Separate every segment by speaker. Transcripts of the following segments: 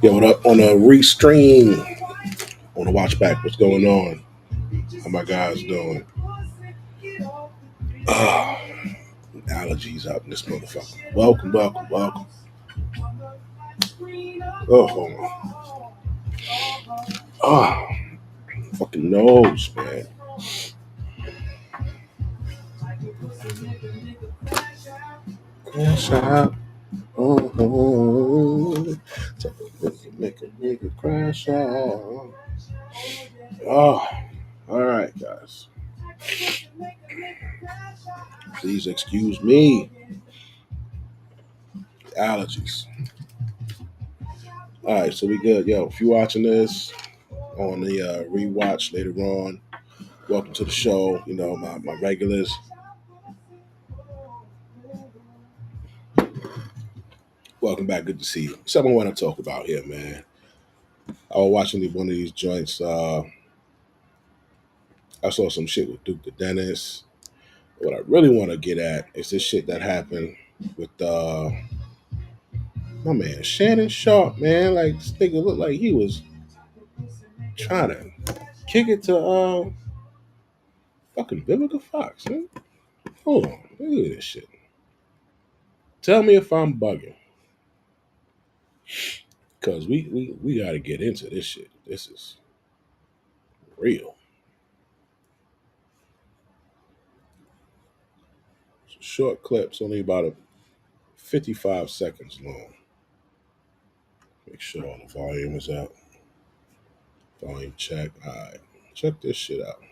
Speaker 1: Yo, on a restream, on the watch back, what's going on? How my guys doing? Allergies out in this motherfucker. Welcome. Oh, hold on. Oh, fucking nose, man. Crash out. Oh, make a nigga crash out. Oh, all right, guys. Please excuse me. Allergies. All right, so we good. Yo, if you're watching this on the rewatch later on, welcome to the show. You know, my regulars. Welcome back. Good to see you. Something I want to talk about here, man. I was watching one of these joints. I saw some shit with Duke the Dentist. What I really want to get at is this shit that happened with my man Shannon Sharp, man. Like, this nigga looked like he was trying to kick it to fucking Vivica Fox, man. Hold on, look at this shit. Tell me if I'm bugging. Cause we gotta get into this shit. This is real. It's a short clips, only about 55 seconds long. Make sure all the volume is out. Volume check. Alright. Check this shit out.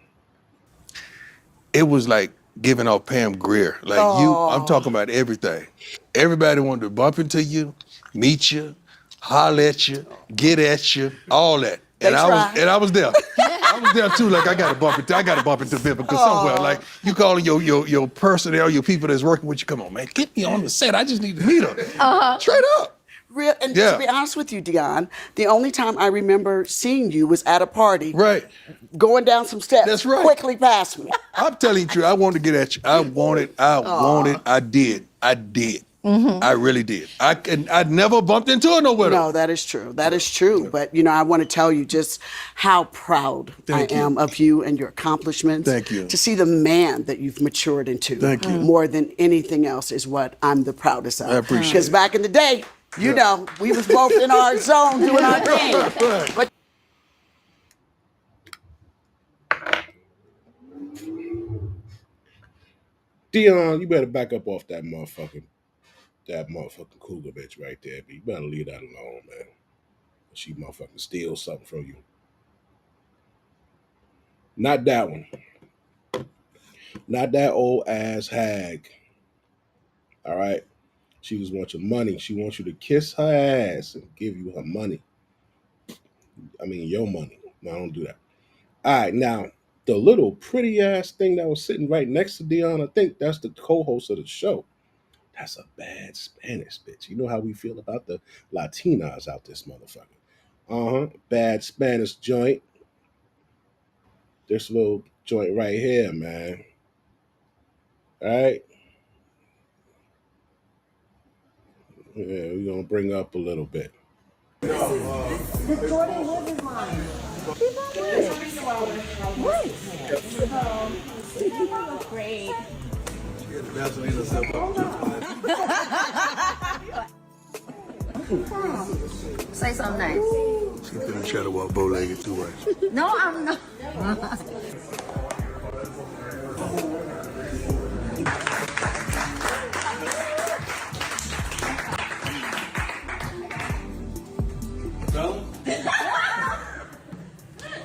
Speaker 2: It was like giving off Pam Grier. Like I'm talking about everything. Everybody wanted to bump into you, meet you, holler at you, get at you, all that. And I was there. I was there too. Like I gotta bump into Vivica somewhere. Like you calling your personnel, your people that's working with you. Come on, man, get me on the set. I just need to meet her. Straight up.
Speaker 3: And to be honest with you, Deion, the only time I remember seeing you was at a party.
Speaker 2: Right.
Speaker 3: Going down some steps.
Speaker 2: That's right.
Speaker 3: Quickly past me.
Speaker 2: I'm telling you the truth. I wanted to get at you. I did. Mm-hmm. I really did. I never bumped into her nowhere.
Speaker 3: No, that is true. That is true. But, you know, I want to tell you just how proud I am of you and your accomplishments.
Speaker 2: Thank you.
Speaker 3: To see the man that you've matured into.
Speaker 2: Thank you.
Speaker 3: More than anything else is what I'm the proudest of.
Speaker 2: I appreciate it.
Speaker 3: Because back in the day, you know, we was both in our zone doing our thing. But
Speaker 1: Deion, you better back up off that motherfucking cougar bitch right there. But you better leave that alone, man. She motherfucking steals something from you. Not that one. Not that old ass hag. All right? She just wants your money. She wants you to kiss her ass and give you her money. I mean, your money. No, don't do that. All right, now, the little pretty ass thing that was sitting right next to Deion, I think that's the co-host of the show. That's a bad Spanish bitch. You know how we feel about the Latinas out this motherfucker. Bad Spanish joint. This little joint right here, man. All right. Yeah, we're going to bring up a little bit.
Speaker 4: The Jordan Woods is mine. Right. So, you look great. Say something nice.
Speaker 2: She's gonna try to walk bow-legged too much.
Speaker 4: No, I'm not.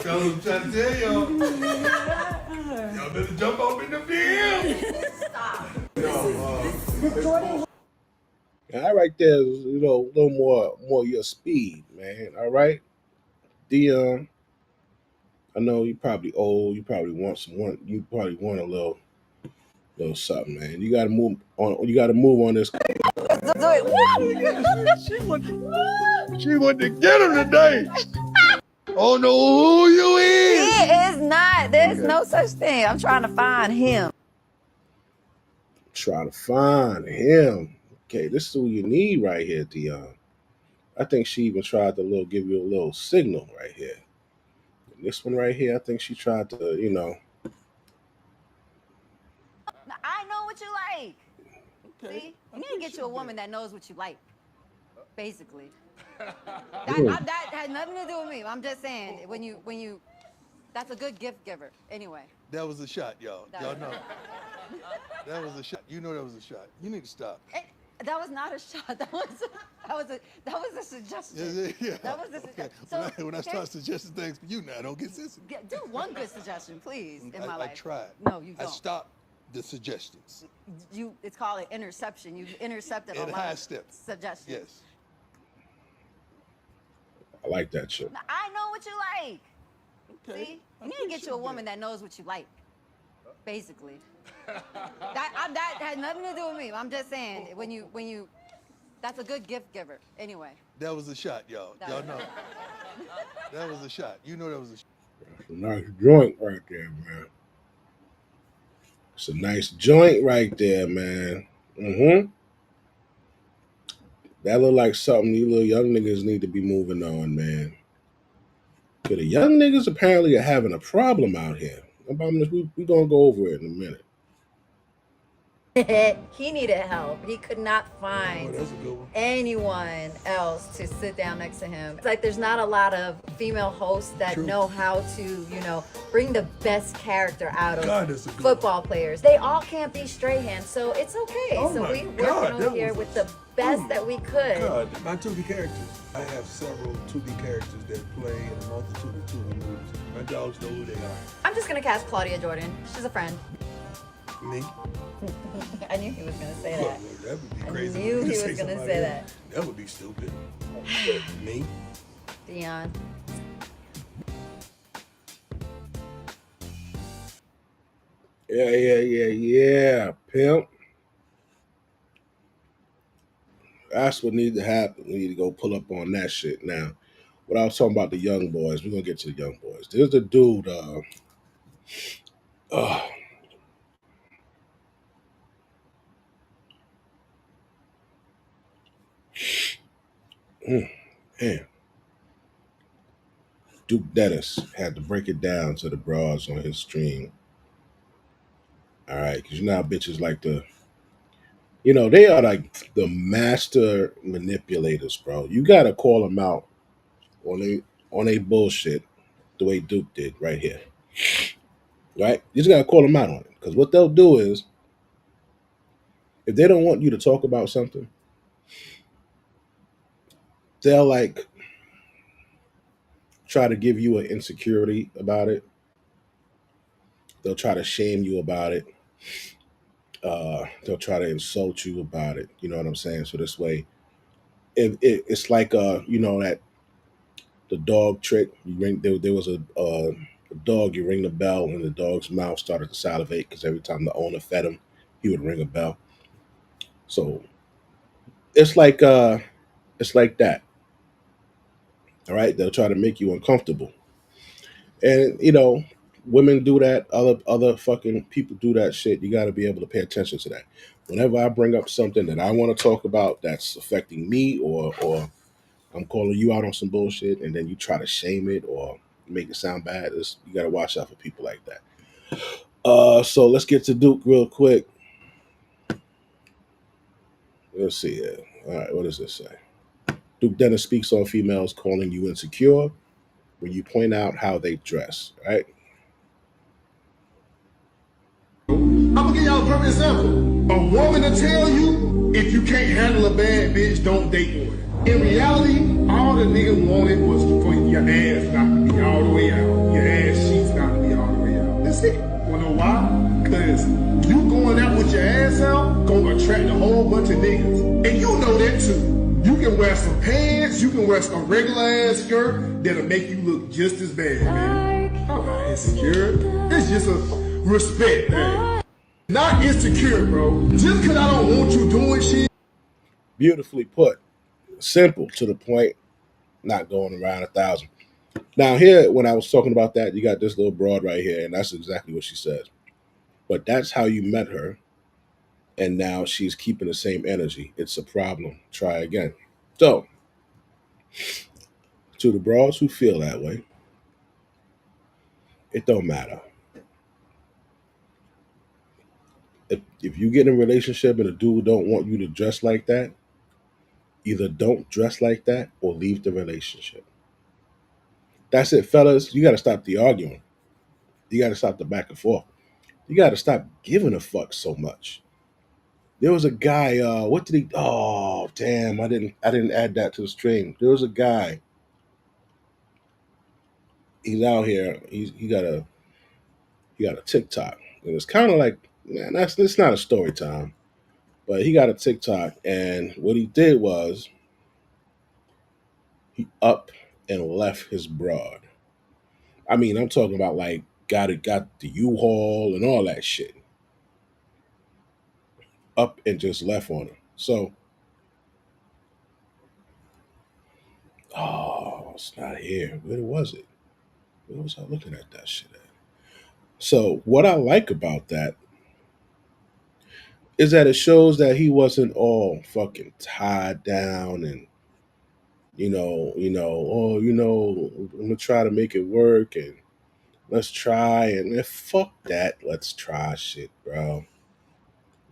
Speaker 2: Tell him, trying to tell y'all. Y'all better jump off in the field.
Speaker 4: Stop. The Jordan.
Speaker 1: All right, there, you know, a little more your speed, man. All right, Deion. I know you probably old. You probably want You probably want a little something, man. You got to move on. You got to move on this.
Speaker 2: She wanted to get him today. Oh no, who you is?
Speaker 4: He is not. There's no such thing. I'm trying to find him.
Speaker 1: Trying to find him. Okay, this is who you need right here, Deion. I think she even tried to give you a little signal right here. And this one right here, I think she tried to,
Speaker 4: I know what you like. See, you need to get you a woman that knows what you like. Basically, that had nothing to do with me. I'm just saying when you, that's a good gift giver. Anyway.
Speaker 2: That was a shot, y'all. Y'all know. That was a shot. You know that was a shot. You need to stop.
Speaker 4: That was not a shot. That was a suggestion.
Speaker 2: Yeah.
Speaker 4: That was a suggestion.
Speaker 2: Okay. So when I start suggesting things for you now, don't get sensitive.
Speaker 4: Do one good suggestion, please, in my life.
Speaker 2: I tried.
Speaker 4: No, you don't.
Speaker 2: I stopped the suggestions.
Speaker 4: It's called an interception. You intercepted a lot
Speaker 2: high
Speaker 4: of
Speaker 2: steps.
Speaker 4: suggestions.
Speaker 2: Yes.
Speaker 1: I like that shit.
Speaker 4: I know what you like.
Speaker 2: Okay.
Speaker 4: See, you need to get you a woman that knows what you like. Basically, that had nothing to do with me. I'm just saying when you, that's a good gift giver. Anyway.
Speaker 2: That was a shot, y'all. Y'all know. That was a shot. You know that was a shot.
Speaker 1: That's a nice joint right there, man. It's a nice joint right there, man. That look like something you little young niggas need to be moving on, man. Cause the young niggas apparently are having a problem out here. We gonna go over it in a minute.
Speaker 4: He needed help. He could not find anyone else to sit down next to him. It's like there's not a lot of female hosts that know how to, bring the best character out of football players. They all can't be straight hands, so it's okay. So we're working over here with the best that we could.
Speaker 5: God, my Tubi characters. I have several Tubi characters that play in a multitude of Tubi movies. My dogs know who they are.
Speaker 4: I'm just gonna cast Claudia Jordan. She's a friend.
Speaker 5: Me?
Speaker 4: I knew he was gonna say that.
Speaker 5: Well, that would be crazy.
Speaker 4: I knew he was gonna say that.
Speaker 5: That would be stupid. Me?
Speaker 4: Deion.
Speaker 1: Yeah, pimp. That's what needs to happen. We need to go pull up on that shit now. What I was talking about the young boys, we're gonna get to the young boys. There's the dude, man. Duke Dennis had to break it down to the bras on his stream. All right, because how bitches like to, they are like the master manipulators, bro. You gotta call them out on a bullshit the way Duke did right here. Right? You just gotta call them out on it. Because what they'll do is, if they don't want you to talk about something, they'll like try to give you an insecurity about it. They'll try to shame you about it. They'll try to insult you about it. You know what I'm saying? So this way, it's like that the dog trick. You ring. There was a dog. You ring the bell, and the dog's mouth started to salivate because every time the owner fed him, he would ring a bell. So it's like that. All right, they'll try to make you uncomfortable, and women do that. Other fucking people do that shit. You got to be able to pay attention to that. Whenever I bring up something that I want to talk about that's affecting me, or I'm calling you out on some bullshit, and then you try to shame it or make it sound bad, you got to watch out for people like that. So let's get to Duke real quick. Let's see here. All right, what does this say? Duke Dennis speaks on females calling you insecure when you point out how they dress, right?
Speaker 6: I'm gonna give y'all a perfect example. A woman to tell you if you can't handle a bad bitch, don't date one. In reality, all the nigga wanted was for your ass not to be all the way out. Your ass sheets not to be all the way out. That's it. Wanna know why? Because you going out with your ass out, gonna attract a whole bunch of niggas. And you know that too. You can wear some pants, you can wear some regular ass skirt that'll make you look just as bad, man. I'm not insecure. It's just a respect, man. Not insecure, bro. Just because I don't want you doing shit.
Speaker 1: Beautifully put. Simple, to the point, not going around 1,000. Now here, when I was talking about that, you got this little broad right here, and that's exactly what she says. But that's how you met her, and now she's keeping the same energy. It's a problem. Try again. So, To the bras who feel that way, it don't matter. If you get in a relationship and a dude don't want you to dress like that, either don't dress like that or leave the relationship. That's it, fellas. You got to stop the arguing. You got to stop the back and forth. You got to stop giving a fuck so much. There was a guy. What did he? Oh, damn! I didn't add that to the stream. There was a guy. He's out here. He got a TikTok, and it's kind of like, man, it's not a story time, but he got a TikTok, and what he did was he up and left his broad. I mean, I'm talking about like got the U-Haul and all that shit. Up and just left on him. So, oh, it's not here. Where was it? Where was I looking at that shit at? So, what I like about that is that it shows that he wasn't all fucking tied down and oh, I'm gonna try to make it work and let's try and fuck that. Let's try shit, bro.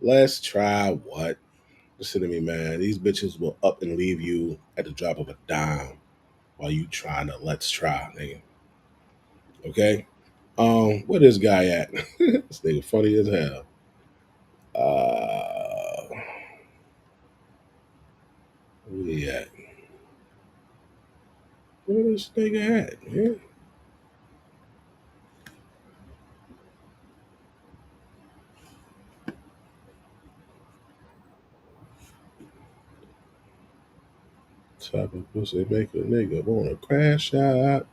Speaker 1: Let's try what? Listen to me, man. These bitches will up and leave you at the drop of a dime while you trying to let's try, nigga. Okay? Where this guy at? This nigga funny as hell. Where he at? Where this nigga at, man? Type of pussy make a nigga wanna crash out.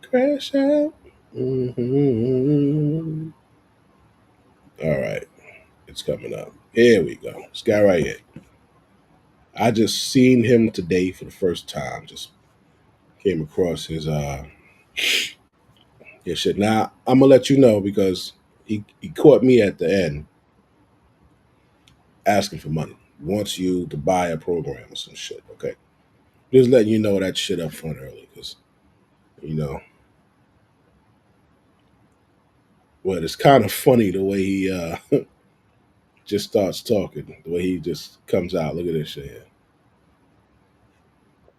Speaker 1: Crash out. Mm-hmm. All right. It's coming up. Here we go. This guy right here. I just seen him today for the first time. Just came across his shit. Now I'm gonna let you know because he caught me at the end asking for money. Wants you to buy a program or some shit. Okay. Just letting you know that shit up front early because you know. Well, it's kind of funny the way he just starts talking, the way he just comes out. Look at this shit here.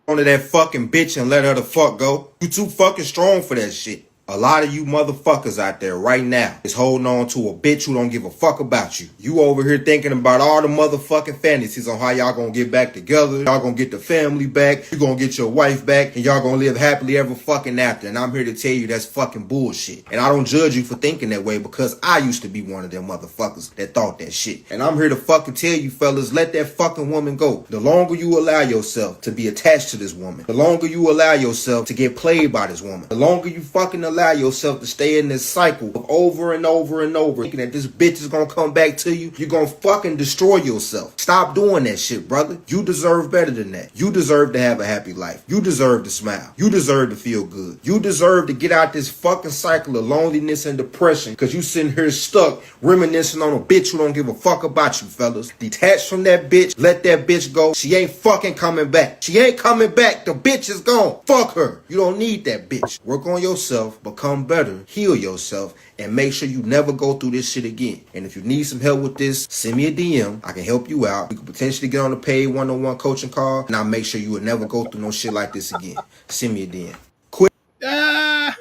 Speaker 7: Onto that fucking bitch and let her the fuck go. You too fucking strong for that shit. A lot of you motherfuckers out there right now is holding on to a bitch who don't give a fuck about you. You over here thinking about all the motherfucking fantasies on how y'all gonna get back together. Y'all gonna get the family back. You gonna get your wife back. And y'all gonna live happily ever fucking after. And I'm here to tell you that's fucking bullshit. And I don't judge you for thinking that way because I used to be one of them motherfuckers that thought that shit. And I'm here to fucking tell you fellas, let that fucking woman go. The longer you allow yourself to be attached to this woman, the longer you allow yourself to get played by this woman, the longer you fucking allow yourself to stay in this cycle of over and over and over thinking that this bitch is gonna come back to you, you're gonna fucking destroy yourself. Stop doing that shit, brother. You deserve better than that. You deserve to have a happy life. You deserve to smile. You deserve to feel good. You deserve to get out this fucking cycle of loneliness and depression because you sitting here stuck reminiscing on a bitch who don't give a fuck about you, fellas. Detach from that bitch. Let that bitch go. She ain't fucking coming back. She ain't coming back. The bitch is gone. Fuck her. You don't need that bitch. Work on yourself. Become better. Heal yourself. And make sure you never go through this shit again. And if you need some help with this, send me a DM. I can help you out. We could potentially get on a paid one-on-one coaching call. And I'll make sure you will never go through no shit like this again. Send me a DM. Quit.
Speaker 1: Ah!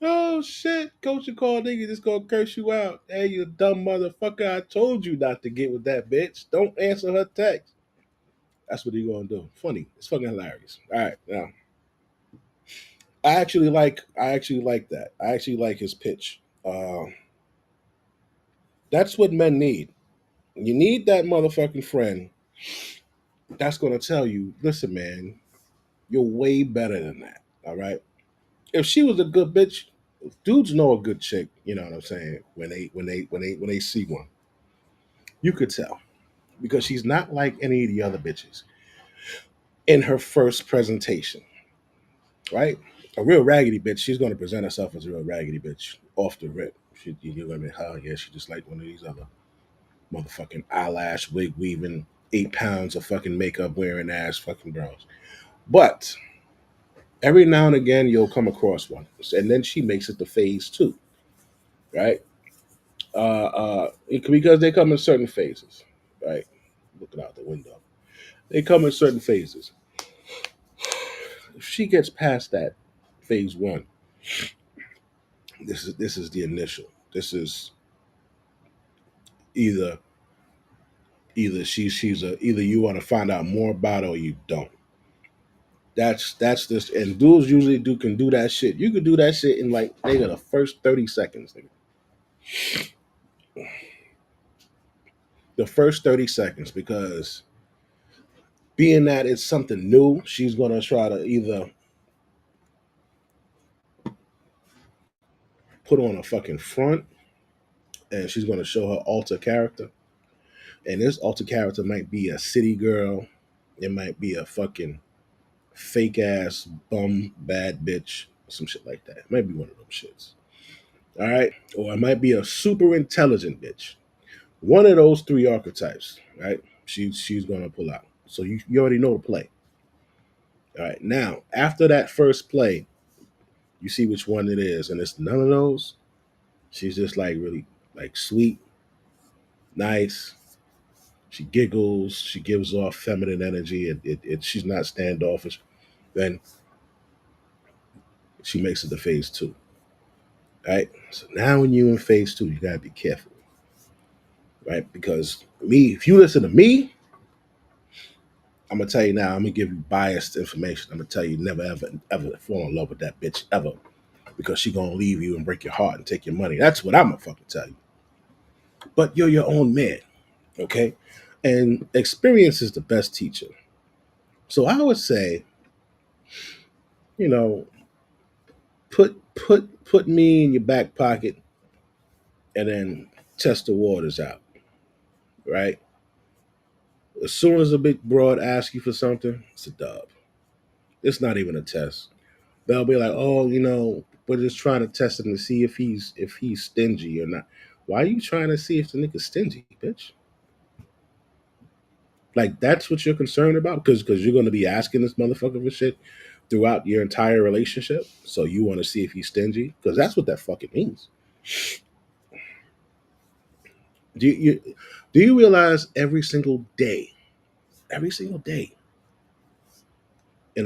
Speaker 1: Oh shit, coaching call nigga just gonna curse you out. Hey, you dumb motherfucker, I told you not to get with that bitch. Don't answer her text. That's what he gonna do. Funny. It's fucking hilarious. All right, now. I actually like that. I actually like his pitch. That's what men need. You need that motherfucking friend that's gonna tell you, listen, man, you're way better than that. All right. If she was a good bitch, dudes know a good chick. You know what I'm saying? When they see one, you could tell because she's not like any of the other bitches in her first presentation, right? A real raggedy bitch, she's gonna present herself as a real raggedy bitch off the rip. You're gonna be, oh yeah, she just like one of these other motherfucking eyelash wig weaving 8 pounds of fucking makeup wearing ass fucking girls. But every now and again, you'll come across one, and then she makes it to phase two, right? Because they come in certain phases, right? Looking out the window, they come in certain phases. If she gets past that phase one, this is the initial. This is either either you want to find out more about her or you don't. That's this, and dudes usually can do that shit. You could do that shit in like nigga the first 30 seconds, nigga. The first 30 seconds, because being that it's something new, she's gonna try to either put on a fucking front, and she's gonna show her alter character, and this alter character might be a city girl, it might be a fucking fake ass bum bad bitch, some shit like that. It might be one of them shits. All right, or it might be a super intelligent bitch. One of those three archetypes, right? She's gonna pull out. So you already know the play. All right. Now, after that first play, you see which one it is, and it's none of those. She's just like really like sweet, nice. She giggles. She gives off feminine energy. She's not standoffish. Then she makes it to phase two. Right. So now when you're in phase two, you gotta be careful, right? Because if you listen to me, I'm gonna tell you now. I'm gonna give you biased information. I'm gonna tell you never ever fall in love with that bitch ever, because she gonna leave you and break your heart and take your money. That's what I'm gonna fucking tell you. But you're your own man, okay? And experience is the best teacher. So I would say, you know, put me in your back pocket and then test the waters out, right? As soon as a big broad asks you for something, it's a dub. It's not even a test. They'll be like, oh, we're just trying to test him to see if he's stingy or not. Why are you trying to see if the nigga's stingy, bitch? Like that's what you're concerned about? Because you're gonna be asking this motherfucker for shit throughout your entire relationship. So you want to see if he's stingy? Because that's what that fucking means. Do you realize every single day, an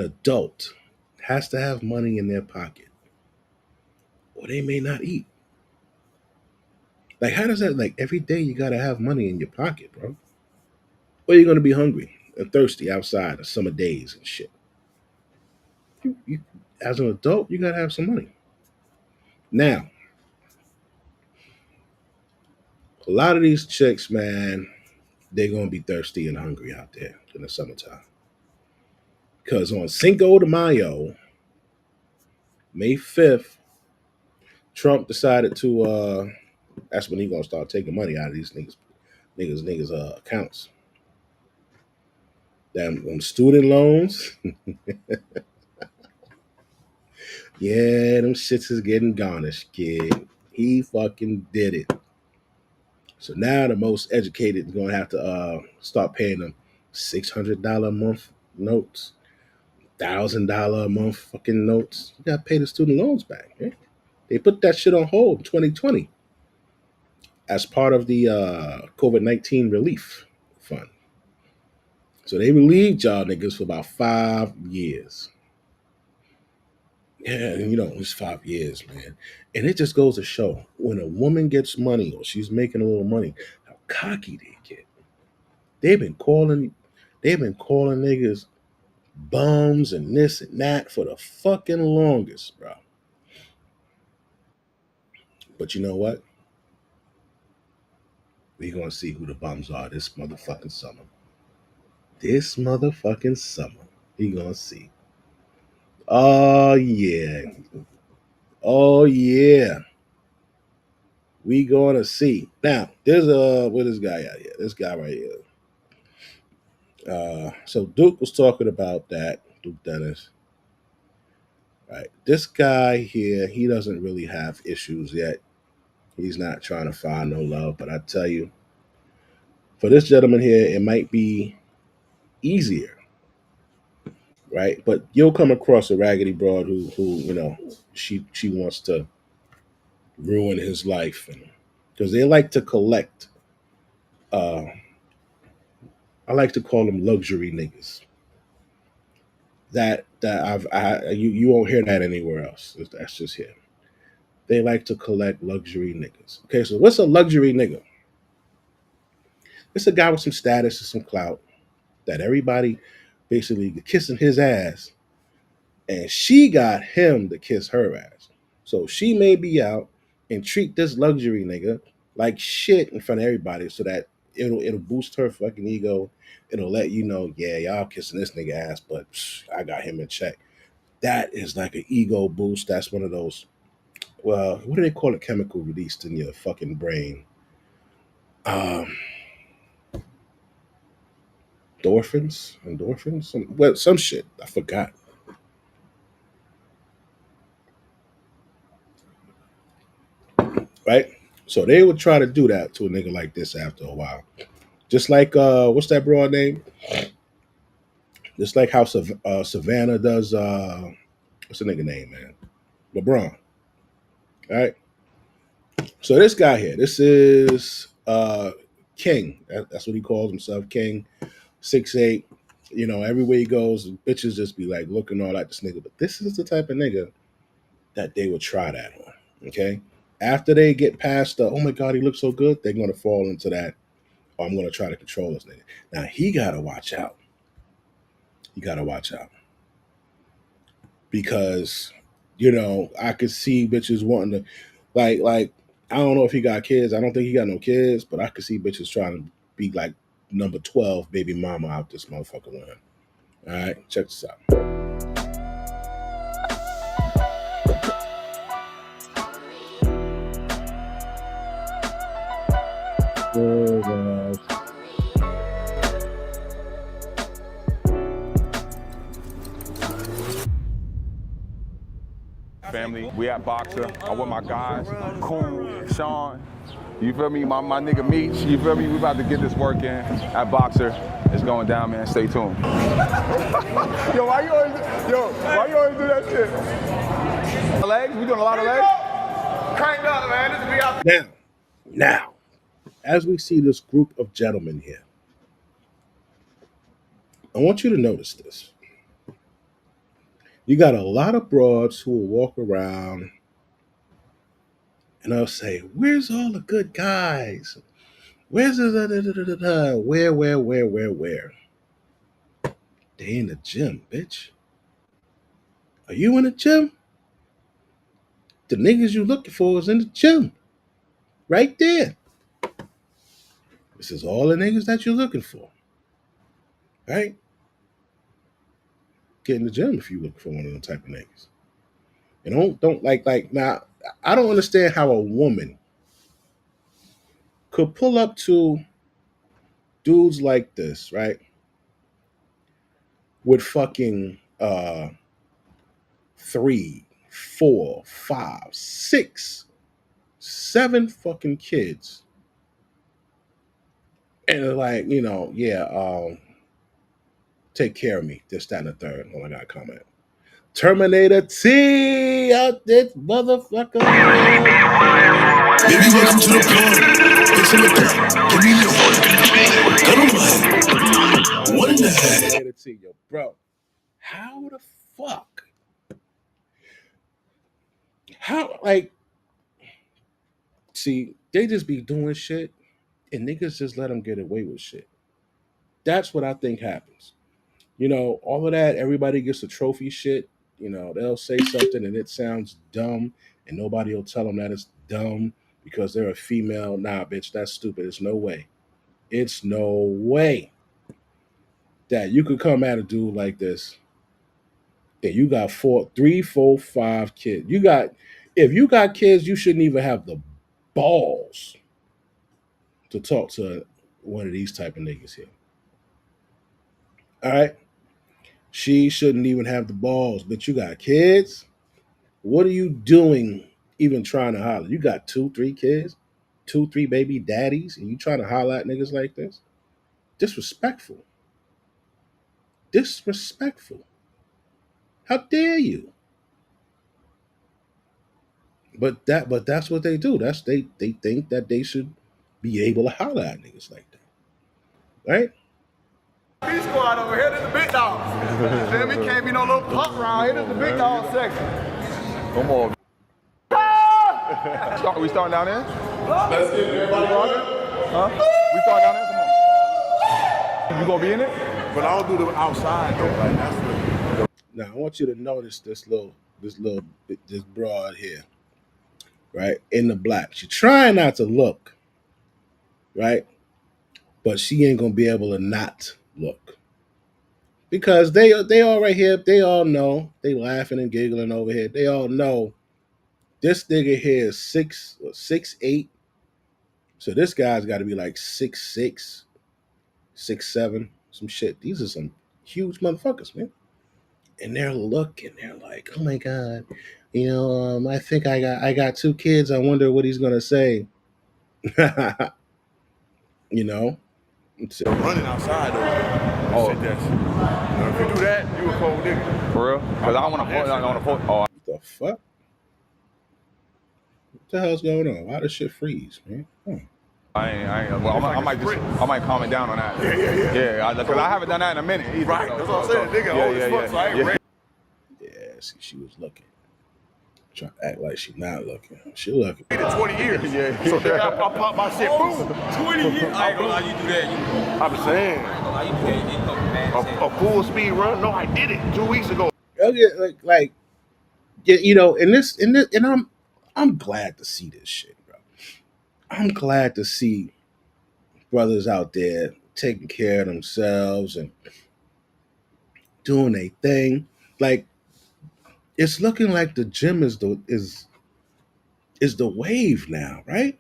Speaker 1: adult has to have money in their pocket, or they may not eat. Like, how does that, like, every day you gotta have money in your pocket, bro? Or you're gonna be hungry and thirsty outside of summer days and shit. You as an adult, you gotta have some money. Now, a lot of these chicks, man, they're gonna be thirsty and hungry out there in the summertime. Because on Cinco de Mayo, May 5th, Trump decided to that's when he gonna start taking money out of these niggas accounts. Them student loans, yeah, them shits is getting garnished, kid. He fucking did it. So now the most educated is gonna have to start paying them $600 a month notes, $1,000 a month fucking notes. You gotta pay the student loans back. Man. They put that shit on hold in 2020 as part of the COVID-19 relief fund. So they relieved y'all niggas for about 5 years. Yeah, it's 5 years, man. And it just goes to show when a woman gets money or she's making a little money, how cocky they get. They've been calling niggas bums and this and that for the fucking longest, bro. But you know what? We gonna see who the bums are this motherfucking summer. This motherfucking summer. We gonna see. Oh yeah. Oh yeah. We gonna see. Now, there's where this guy out here? This guy right here. So Duke was talking about that, Duke Dennis. Right. This guy here, he doesn't really have issues yet. He's not trying to find no love, but I tell you, For this gentleman here, it might be easier, right? But you'll come across a raggedy broad who she wants to ruin his life, and because they like to collect. Uh, I like to call them luxury niggas. You won't hear that anywhere else. That's just here. They like to collect luxury niggas. Okay, so what's a luxury nigga? It's a guy with some status and some clout that everybody basically kissing his ass, and she got him to kiss her ass. So she may be out and treat this luxury nigga like shit in front of everybody, so that it'll boost her fucking ego. It'll let you know, yeah, y'all kissing this nigga ass, but I got him in check. That is like an ego boost. That's one of those. Well, what do they call it? Chemical released in your fucking brain. Um, endorphins, some shit. I forgot. Right? So they would try to do that to a nigga like this after a while. Just like what's that broad name? Just like how Savannah does. What's the nigga name, man? LeBron. All right. So this guy here, this is King. That's what he calls himself, King. 6'8". Everywhere he goes, bitches just be like looking all at this nigga. But this is the type of nigga that they would try that on. Okay. After they get past the, oh my God, he looks so good, they're going to fall into that, oh, I'm going to try to control this nigga. Now, he got to watch out. You got to watch out. Because, I could see bitches wanting to, like, I don't know if he got kids. I don't think he got no kids, but I could see bitches trying to be like number 12 baby mama out this motherfucker with him. All right, check this out.
Speaker 8: Family, we at Boxer. I'm with my guys, Cool, Sean. You feel me? My nigga Meech. You feel me? We about to get this work in at Boxer. It's going down, man. Stay tuned. Why you always do that shit? Legs? We doing a lot of legs? Cranked up, man. This is out.
Speaker 1: Now, as we see this group of gentlemen here, I want you to notice this. You got a lot of broads who will walk around and they'll say, where's all the good guys? Where's the where? They in the gym, bitch. Are you in the gym? The niggas you looking for is in the gym. Right there. This is all the niggas that you're looking for. Right? Get in the gym if you look for one of them type of niggas. And don't like now, I don't understand how a woman could pull up to dudes like this, right? With fucking 3, 4, 5, 6, 7 fucking kids. And they're like, take care of me. This, that, and the third. Oh, I got a comment. Terminator T out this motherfucker.
Speaker 9: Baby, welcome to the party. It's in the back. Give me more. Got on my 1 and a half.
Speaker 1: Terminator T, yo, bro. How the fuck? See, they just be doing shit and niggas just let them get away with shit. That's what I think happens. All of that, everybody gets a trophy shit. They'll say something and it sounds dumb and nobody will tell them that it's dumb because they're a female. Nah, bitch, that's stupid. It's no way. It's no way that you could come at a dude like this and you got 3, 4, 5 kids. If you got kids, you shouldn't even have the balls to talk to one of these type of niggas here. All right? She shouldn't even have the balls, but you got kids? What are you doing even trying to holler? You got 2, 3 kids? 2, 3 baby daddies, and you trying to holler at niggas like this? Disrespectful. Disrespectful. How dare you? But that's what they do. They think that they should be able to holler at niggas like that. Right?
Speaker 8: B squad over here, this is the big dogs. Feel me? Can't be no little pop round here. This is the big dog section. Come on. We starting down there?
Speaker 6: Let's get everybody
Speaker 8: Huh? We starting down there? Come on. You gonna be in it?
Speaker 5: But I don't do the outside though. Like that's the.
Speaker 1: Now I want you to notice this broad here, right? In the black. She's trying not to look, right? But she ain't gonna be able to not look. Because they all right here, they all know, they laughing and giggling over here. They all know this nigga here is 6'8". So this guy's got to be like 6'6", 6'7", some shit. These are some huge motherfuckers, man. And they're looking, they're like, oh my God, I think I got 2 kids. I wonder what he's gonna say.
Speaker 5: Running outside though.
Speaker 8: Oh.
Speaker 5: Shit, if you do that, you a cold nigga.
Speaker 8: For real? Because I don't want to put. Oh.
Speaker 1: What the fuck? What the hell's going on? Why does shit freeze, man?
Speaker 8: Well, I might calm it down on that. Yeah. Because I haven't done that in a minute either.
Speaker 5: Right, that's what I'm saying. Nigga, old as fuck, so I ain't ready.
Speaker 1: Yeah, see, she was looking. Trying to act like she's not looking. She looking.
Speaker 5: 20 years. Yeah. So nigga, I pop my shit, boom.
Speaker 10: 20 years. I ain't gonna lie, you do that.
Speaker 5: I'm saying.
Speaker 10: I ain't gonna lie, you do that. You didn't go mad.
Speaker 5: A full speed run? No, I did it 2 weeks ago.
Speaker 1: And I'm glad to see this shit, bro. I'm glad to see brothers out there taking care of themselves and doing their thing. Like, it's looking like the gym is the wave now, right?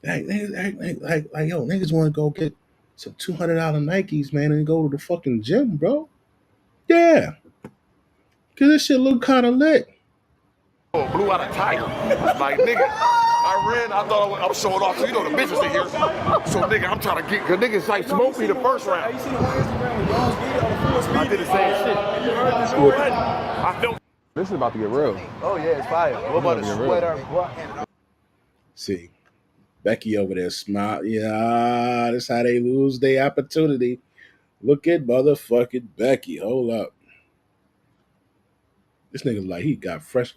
Speaker 1: Like yo, niggas want to go get some $200 Nikes, man, and go to the fucking gym, bro. Yeah, cause this shit look kind of lit.
Speaker 5: Blew out a tire. Like, nigga, I ran, I thought I was showing off, so you know the bitches in here. So, nigga, I'm trying to get, cause niggas like smoked me the first round. I did the same shit. I felt.
Speaker 8: This is about to get real.
Speaker 5: Oh, yeah, it's fire. What about a sweater?
Speaker 1: See, Becky over there smile. Yeah, that's how they lose their opportunity. Look at motherfucking Becky. Hold up. This nigga's like he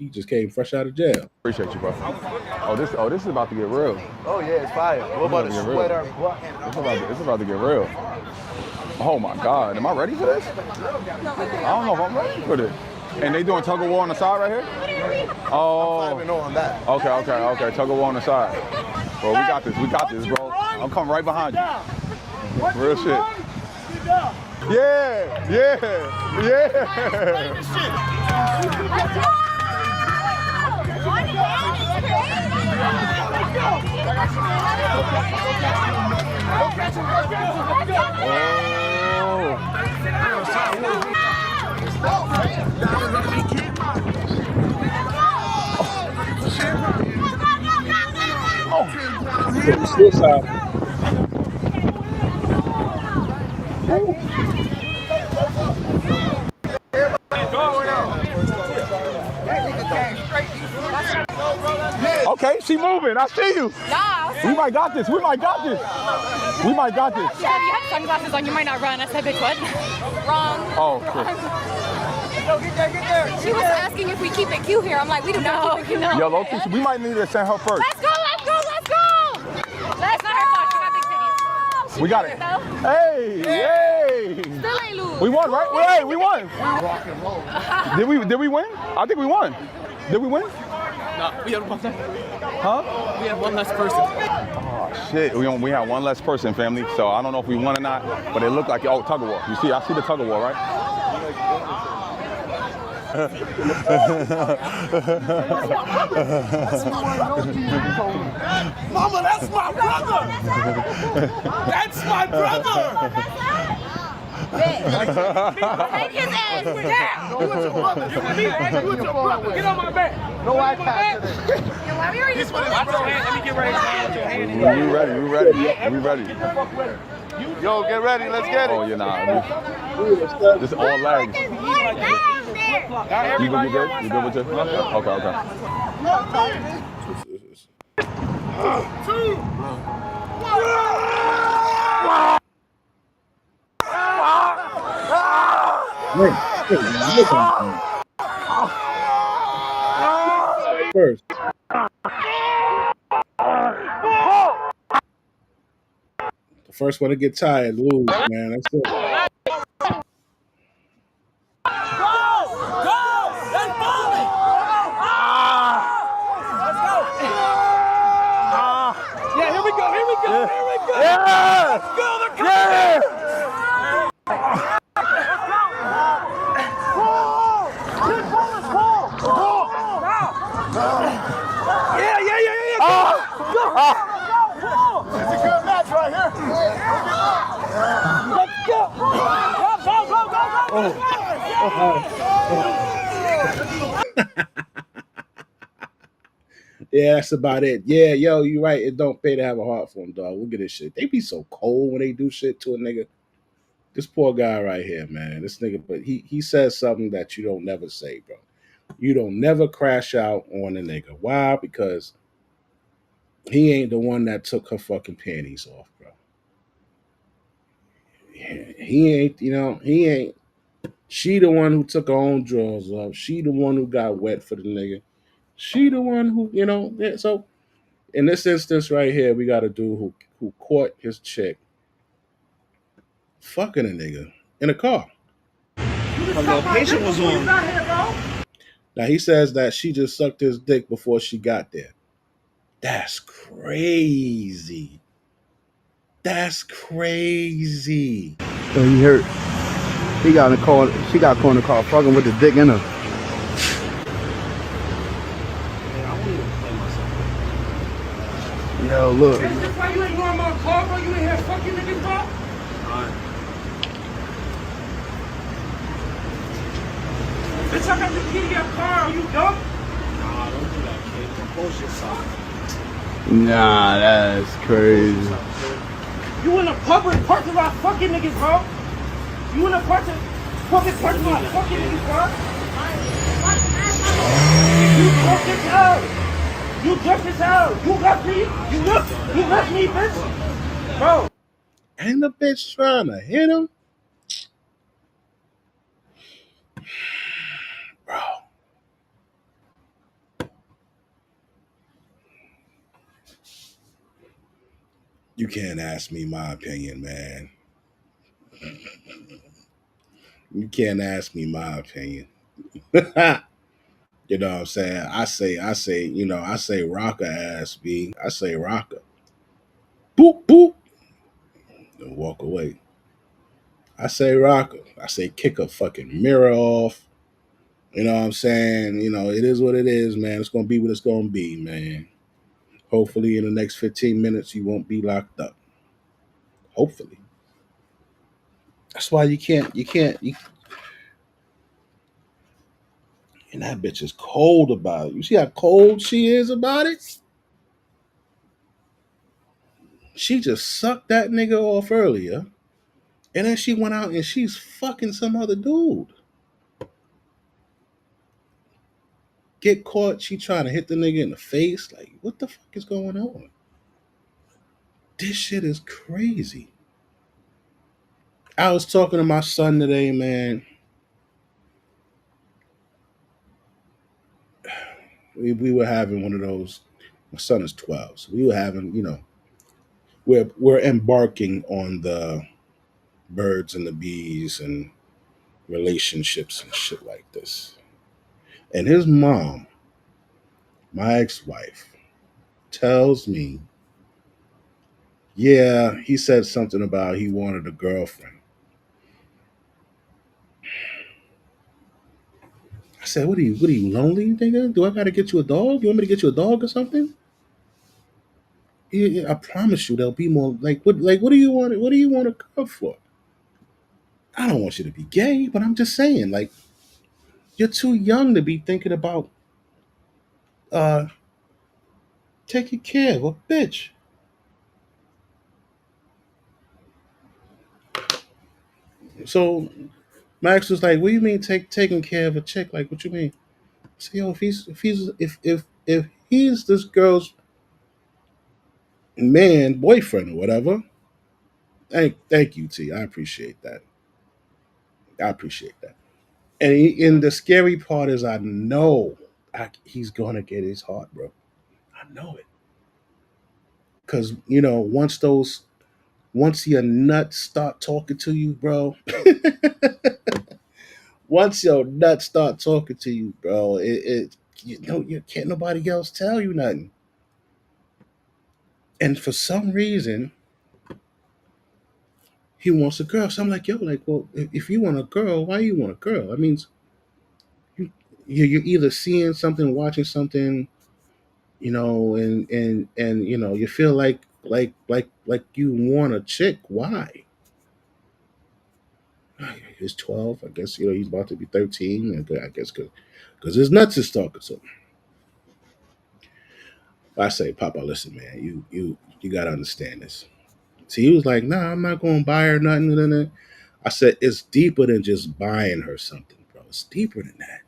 Speaker 1: just came fresh out of jail.
Speaker 8: Appreciate you, bro. Oh, this is about to get real.
Speaker 5: Oh yeah, it's fire. What about a sweater?
Speaker 8: It's about to get real. Oh my God, am I ready for this? I don't know if I'm ready for this. And they doing tug of war on the side right here? Oh.
Speaker 5: I don't even know on that.
Speaker 8: Okay. Tug of war on the side. Bro, we got this, bro. I'm coming right behind you. Real shit. Yeah.
Speaker 1: Suicide.
Speaker 8: Okay, she moving. I see you.
Speaker 11: Nah.
Speaker 8: We might got this.
Speaker 11: Yeah, if you have sunglasses on, you might not run. I said, bitch, what? Wrong.
Speaker 8: Oh, cool.
Speaker 11: Get there. She was asking if we keep it cute here. I'm like, we do not keep it cute.
Speaker 8: Yo, Loki, we might need to send her first.
Speaker 11: Let's go. That's not her fault. She got big titties.
Speaker 8: We got it. Hey.
Speaker 11: Still ain't lose.
Speaker 8: We won, right? Hey, we won. Did we win? I think we won. Did we win?
Speaker 10: No, we have one less.
Speaker 8: Huh?
Speaker 10: We have one less person.
Speaker 8: Oh shit, we have one less person, family. So I don't know if we won or not, but it looked like tug of war. I see the tug of war, right?
Speaker 9: Mama, that's my brother! That's my brother!
Speaker 11: Take his ass down. You with your brother. You with me, right? You with your brother. Get on my back. No eye contact. Why are you supposed to? Let me get ready.
Speaker 8: We ready.
Speaker 5: Yo, get ready. Let's get it.
Speaker 8: Oh, you're not. This is all legs. You good? You good with your? Okay.
Speaker 1: First. The first one to get tired, lose, man. That's it.
Speaker 11: Yeah, here we go.
Speaker 5: Yeah.
Speaker 11: Let's go. They're coming.
Speaker 5: It's a good match right here.
Speaker 11: Let's go.
Speaker 1: Yeah, that's about it. Yeah, yo, you right. It don't pay to have a heart for them, dog. Look at this shit. They be so cold when they do shit to a nigga. This poor guy right here, man. This nigga, but he says something that you don't never say, bro. You don't never crash out on a nigga. Why? Because he ain't the one that took her fucking panties off, bro. He ain't, he ain't. She the one who took her own drawers off. She the one who got wet for the nigga. She the one who, yeah, so in this instance right here, we got a dude who caught his chick fucking a nigga in a car.
Speaker 11: Her location was on.
Speaker 1: Now he says that she just sucked his dick before she got there. That's crazy. That's crazy.
Speaker 12: So he hurt. He got in the car. She got caught in the car fucking with the dick in her. Yo, look.
Speaker 11: Is this why you ain't going my car, bro? You ain't here fucking niggas, bro? Bitch, I got the key to your car. Are you dumb?
Speaker 10: Nah, don't do that, kid. Compose yourself.
Speaker 12: Nah, that's crazy.
Speaker 11: You in a public parking lot fucking niggas, bro. You in a public parking lot fucking niggas, bro. You drunk as hell. You drunk as hell. You left me. You left me, bitch. Bro.
Speaker 1: And the bitch trying to hit him. Bro. You can't ask me my opinion, man. You can't ask me my opinion. You know what I'm saying? I say, I say rocker ass B. I say rocker. Boop, boop. And walk away. I say rocker. I say kick a fucking mirror off. You know what I'm saying? It is what it is, man. It's gonna be what it's gonna be, man. Hopefully in the next 15 minutes you won't be locked up. Hopefully. That's why you can't and that bitch is cold about it. You see how cold she is about it? She just sucked that nigga off earlier. And then she went out and she's fucking some other dude. Get caught, she trying to hit the nigga in the face. Like, what the fuck is going on? This shit is crazy. I was talking to my son today, man. We were having one of those. My son is 12, so we were having, we're embarking on the birds and the bees and relationships and shit like this. And his mom, my ex-wife, tells me, yeah, he said something about he wanted a girlfriend. I said, what are you lonely, nigga? Do I gotta get you a dog? You want me to get you a dog or something? Yeah, I promise you there'll be more. Like what do you want a girl for? I don't want you to be gay, but I'm just saying, like, you're too young to be thinking about uh taking care of a bitch. So Max was like, "What do you mean taking care of a chick? Like, what you mean?" I said, "Yo, if he's this girl's man, boyfriend, or whatever, thank you, T. I appreciate that. I appreciate that." And the scary part is, I know he's gonna get his heart, bro. I know it, because once your nuts start talking to you, bro. Once your nuts start talking to you, bro, you can't nobody else tell you nothing. And for some reason, he wants a girl. So I'm like, yo, like, well, if you want a girl, why you want a girl? I mean, you're either seeing something, watching something, and you feel like you want a chick. Why? He's 12. I guess he's about to be 13. I guess because his nuts is talking to him. I say, Papa, listen, man, you gotta understand this. So he was like, nah, I'm not gonna buy her nothing. I said, it's deeper than just buying her something, bro. It's deeper than that.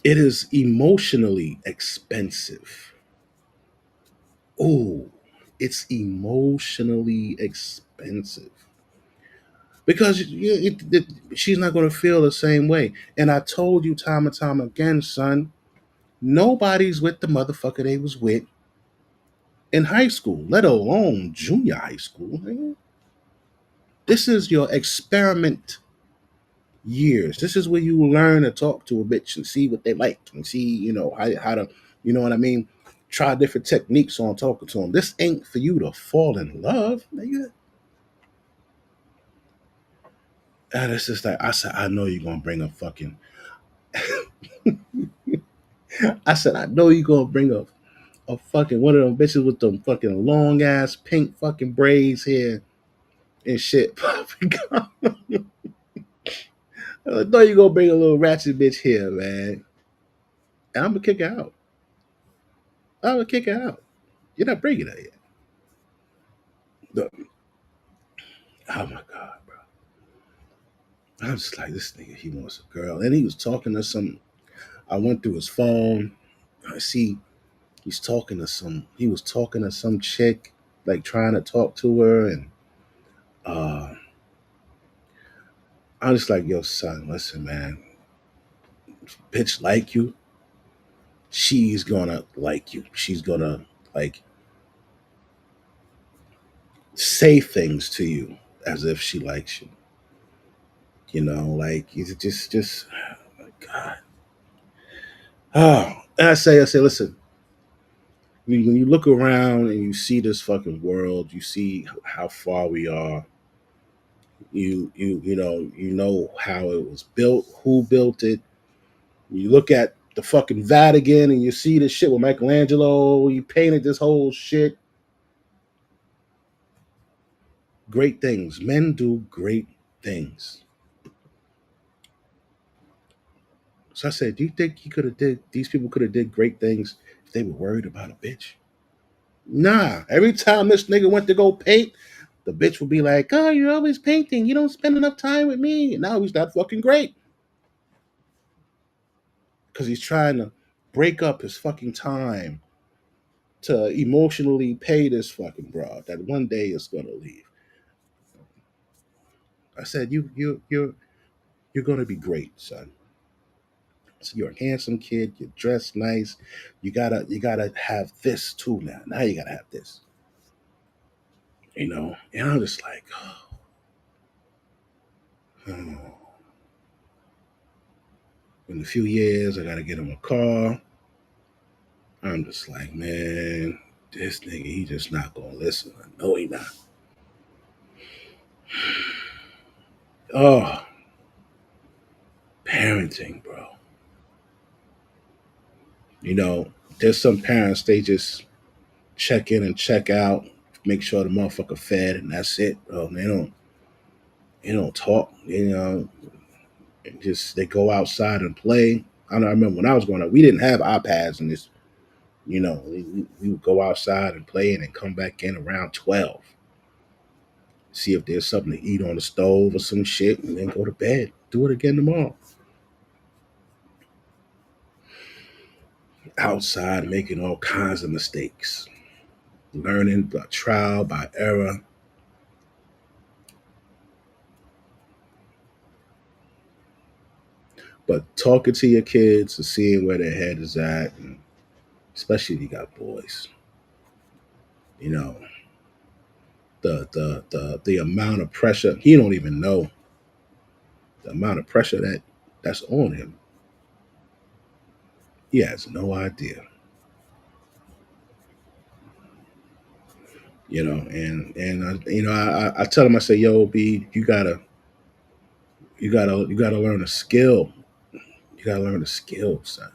Speaker 1: It is emotionally expensive. Oh, it's emotionally expensive. Because she's not going to feel the same way. And I told you time and time again, son, nobody's with the motherfucker they was with in high school, let alone junior high school. Man. This is your experiment years. This is where you learn to talk to a bitch and see what they like and see, how to, you know what I mean? Try different techniques on talking to them. This ain't for you to fall in love, nigga. And it's just like, I said, I know you're going to bring a fucking, I said, I know you're going to bring a fucking, one of them bitches with them fucking long ass pink fucking braids here and shit. I know you're going to bring a little ratchet bitch here, man. And I'm going to kick her out. I'm going to kick her out. You're not bringing her yet. Look, oh my God, bro. I'm just like, this nigga, he wants a girl. And he was talking to some, I went through his phone. I see he was talking to some chick, like trying to talk to her. And I'm just like, yo, son, listen, man. Bitch like you, she's gonna like you. She's gonna like say things to you as if she likes you. Like you just oh my God. Oh, and I say, listen, when you look around and you see this fucking world, you see how far we are. You know how it was built, who built it. You look at the fucking Vatican and you see this shit with Michelangelo. He painted this whole shit. Great things. Men do great things. So I said, do you think these people could have did great things if they were worried about a bitch? Nah. Every time this nigga went to go paint, the bitch would be like, oh, you're always painting. You don't spend enough time with me. And now he's not fucking great. Because he's trying to break up his fucking time to emotionally pay this fucking broad that one day is gonna leave. I said, you're gonna be great, son. So you're a handsome kid, you're dressed nice. You gotta have this too now. Now you gotta have this. And I'm just like, oh. In a few years, I gotta get him a car. I'm just like, man, this nigga, he just not gonna listen. I know he not. Oh, parenting, bro. There's some parents, they just check in and check out, make sure the motherfucker fed, and that's it, bro. You don't talk. Just they go outside and play. I remember when I was growing up, we didn't have iPads and this. We would go outside and play and then come back in around 12. See if there's something to eat on the stove or some shit, and then go to bed. Do it again tomorrow. Outside making all kinds of mistakes. Learning by trial, by error. But talking to your kids and seeing where their head is at, and especially if you got boys, you know, the amount of pressure, he don't even know the amount of pressure that's on him. He has no idea. I tell him, I say, yo, B, you gotta learn a skill. You gotta learn a skill, son.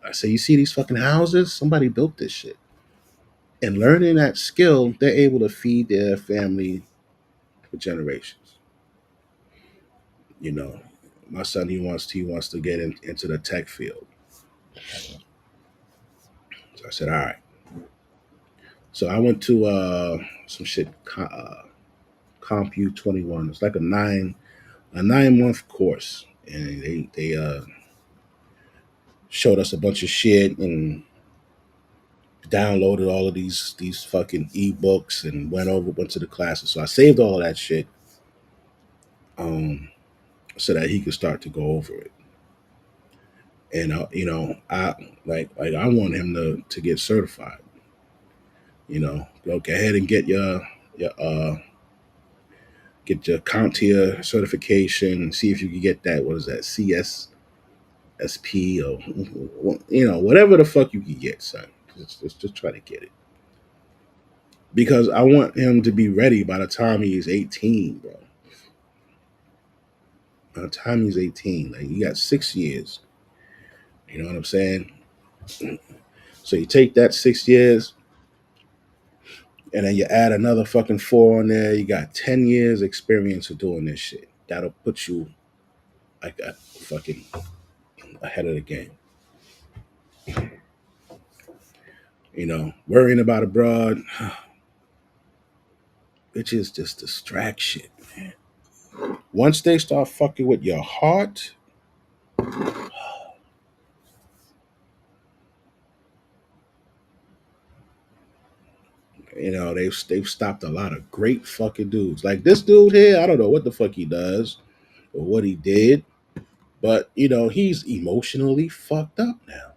Speaker 1: I say, you see these fucking houses? Somebody built this shit. And learning that skill, they're able to feed their family for generations. You know, my son, he wants to get into the tech field. So I said, all right. So I went to some shit, Compu 21. It's like a 9 month course, and they showed us a bunch of shit and downloaded all of these fucking ebooks and went to the classes. So I saved all of that shit, so that he could start to go over it. And I I want him to get certified. Go ahead and your get your CompTIA certification. See if you can get that. What is that? CSSP or whatever the fuck you can get, son. Just try to get it, because I want him to be ready by the time he's 18, bro. By the time he's 18, like, you got 6 years. You know what I'm saying? So you take that 6 years, and then you add another fucking 4 on there. You got 10 years experience of doing this shit. That'll put you like a fucking ahead of the game. Worrying about abroad, bitches just distraction, man. Once they start fucking with your heart, they've stopped a lot of great fucking dudes. Like this dude here, I don't know what the fuck he does or what he did, but he's emotionally fucked up now.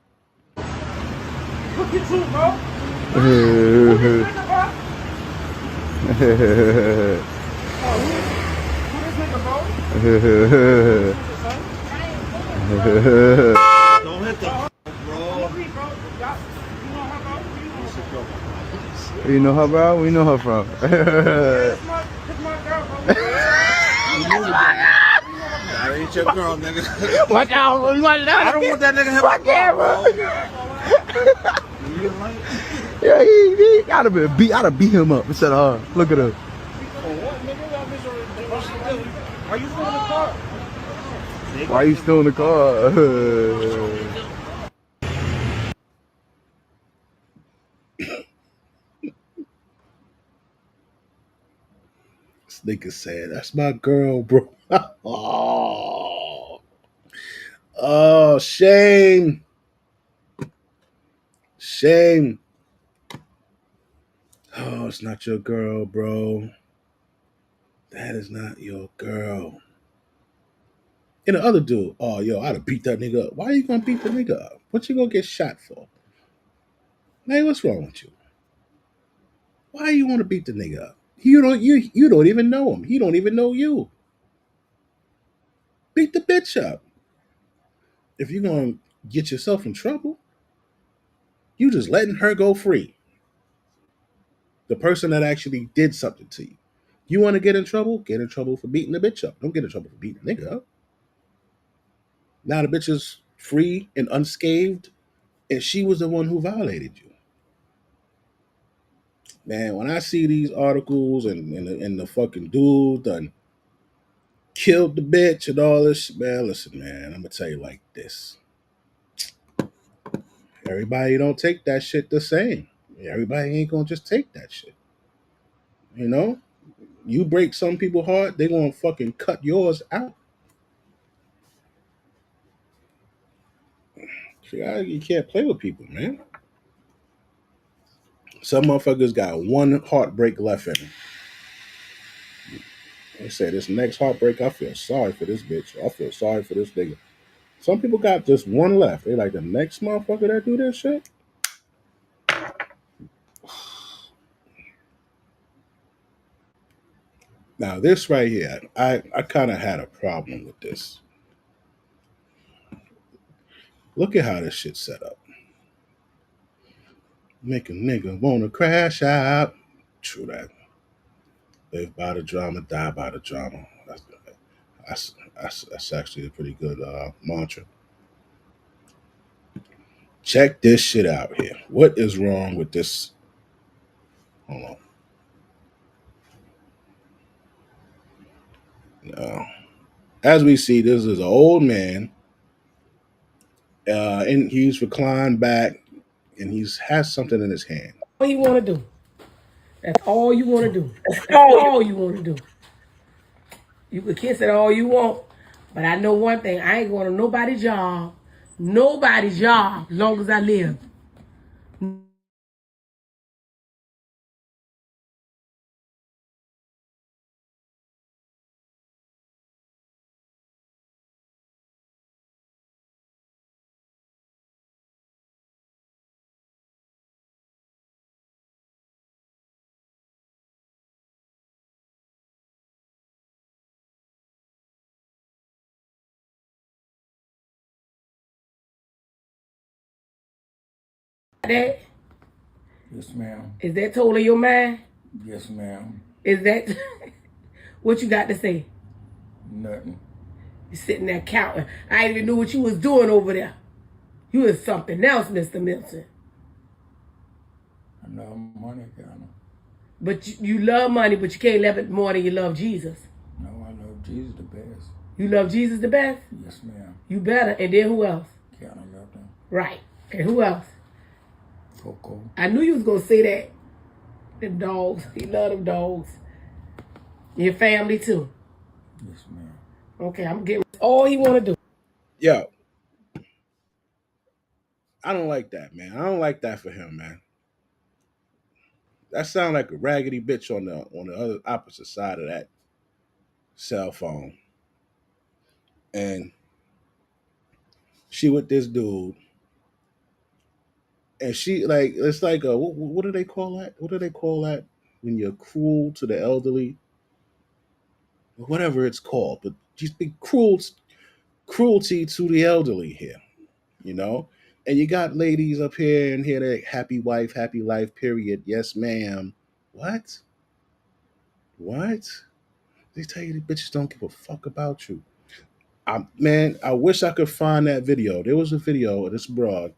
Speaker 11: Look at you, bro. Don't hit the bro.
Speaker 12: You know her, bro? We know her from.
Speaker 10: I ain't your girl, nigga.
Speaker 11: Watch out. You want that?
Speaker 10: I don't want that nigga hit my car, bro.
Speaker 12: Yeah, he gotta be beat. I'd beat him up instead of her. Look at her.
Speaker 11: Are you still in the car?
Speaker 12: Why you still in the car?
Speaker 1: This nigga said, "That's my girl, bro." Oh, shame. Shame. Oh, it's not your girl, bro. That is not your girl. And the other dude, oh, yo, I'd have beat that nigga up. Why are you gonna beat the nigga up? What you gonna get shot for? Man, what's wrong with you? Why you want to beat the nigga up? You don't even know him. He don't even know you. Beat the bitch up. If you're gonna get yourself in trouble, you just letting her go free. The person that actually did something to you. You want to get in trouble? Get in trouble for beating the bitch up. Don't get in trouble for beating the nigga up. Now the bitch is free and unscathed, and she was the one who violated you. Man, when I see these articles and the fucking dude done killed the bitch and all this. Man, listen, man, I'm gonna tell you like this. Everybody don't take that shit the same. Everybody ain't gonna just take that shit. You know? You break some people heart, they gonna fucking cut yours out. You can't play with people, man. Some motherfuckers got one heartbreak left in them. They say this next heartbreak, I feel sorry for this bitch. I feel sorry for this nigga. Some people got just one left. They like the next motherfucker that do this shit. Now this right here, I kind of had a problem with this. Look at how this shit's set up. Make a nigga wanna crash out. True that. Live by the drama, die by the drama. That's actually a pretty good mantra. Check this shit out here. What is wrong with this? Hold on. No. As we see, this is an old man, and he's reclined back, and he's has something in his hand.
Speaker 11: All you want to do. That's all you want to do. That's all you want to do. You can kiss it all you want, but I know one thing: I ain't going to nobody's job, as long as I live. That?
Speaker 13: Yes, ma'am.
Speaker 11: Is that totally your mind?
Speaker 13: Yes, ma'am.
Speaker 11: Is that what you got to say?
Speaker 13: Nothing.
Speaker 11: You sitting there counting. I didn't even know what you was doing over there. You was something else, Mr. Milton.
Speaker 13: I love money, kind of.
Speaker 11: But you love money, but you can't love it more than you love Jesus.
Speaker 13: No, I love Jesus the best.
Speaker 11: You love Jesus the best?
Speaker 13: Yes, ma'am.
Speaker 11: You better. And then who else?
Speaker 13: Kind of love them.
Speaker 11: Right. And who else?
Speaker 13: Coco.
Speaker 11: I knew you was going to say that. Them dogs. You love them dogs. Your family, too.
Speaker 13: Yes, ma'am.
Speaker 11: Okay, I'm getting all he want to do.
Speaker 1: Yo. I don't like that, man. I don't like that for him, man. That sounds like a raggedy bitch on the other opposite side of that cell phone. And she with this dude. And she like it's like a what do they call that? What do they call that when you're cruel to the elderly? Whatever it's called, but just be cruelty to the elderly here, you know. And you got ladies up here and here that happy wife, happy life, period. Yes, ma'am. What? What? They tell you the bitches don't give a fuck about you. Man, I wish I could find that video. There was a video of this broad,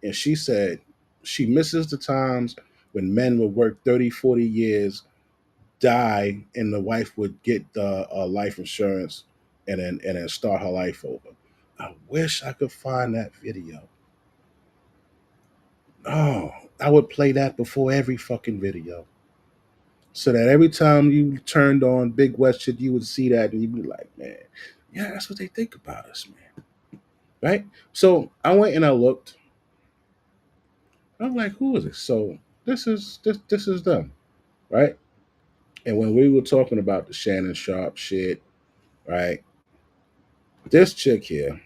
Speaker 1: and she said she misses the times when men would work 30, 40 years, die, and the wife would get the life insurance and then start her life over. I wish I could find that video. Oh, I would play that before every fucking video. So that every time you turned on Big West shit, you would see that and you'd be like, man, yeah, that's what they think about us, man. Right? So I went and I looked. I'm like, who is this? So this is them, right? And when we were talking about the Shannon Sharp shit, right? This chick here,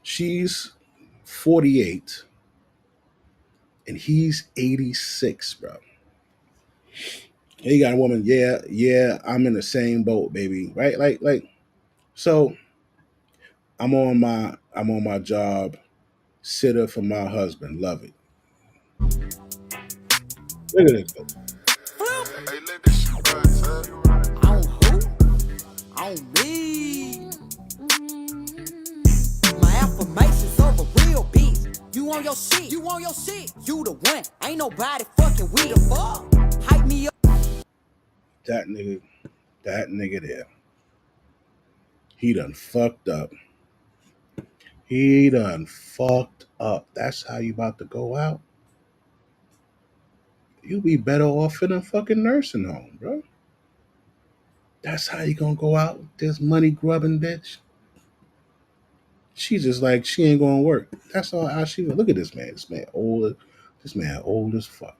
Speaker 1: she's 48 and he's 86, bro. You got a woman, yeah, I'm in the same boat, baby. Right? Like, so I'm on my job, sitter for my husband. Love it. Look at this.
Speaker 14: On who? On me. My affirmations of a real bitch. You on your shit. You on your shit. You the one. Ain't nobody fucking with the fuck. Hype me up.
Speaker 1: That nigga. That nigga there. He done fucked up. He done fucked up. That's how you about to go out? You be better off in a fucking nursing home, bro. That's how you gonna go out with this money grubbing bitch? She just like, she ain't gonna work. That's all how she look at this man. This man old as fuck.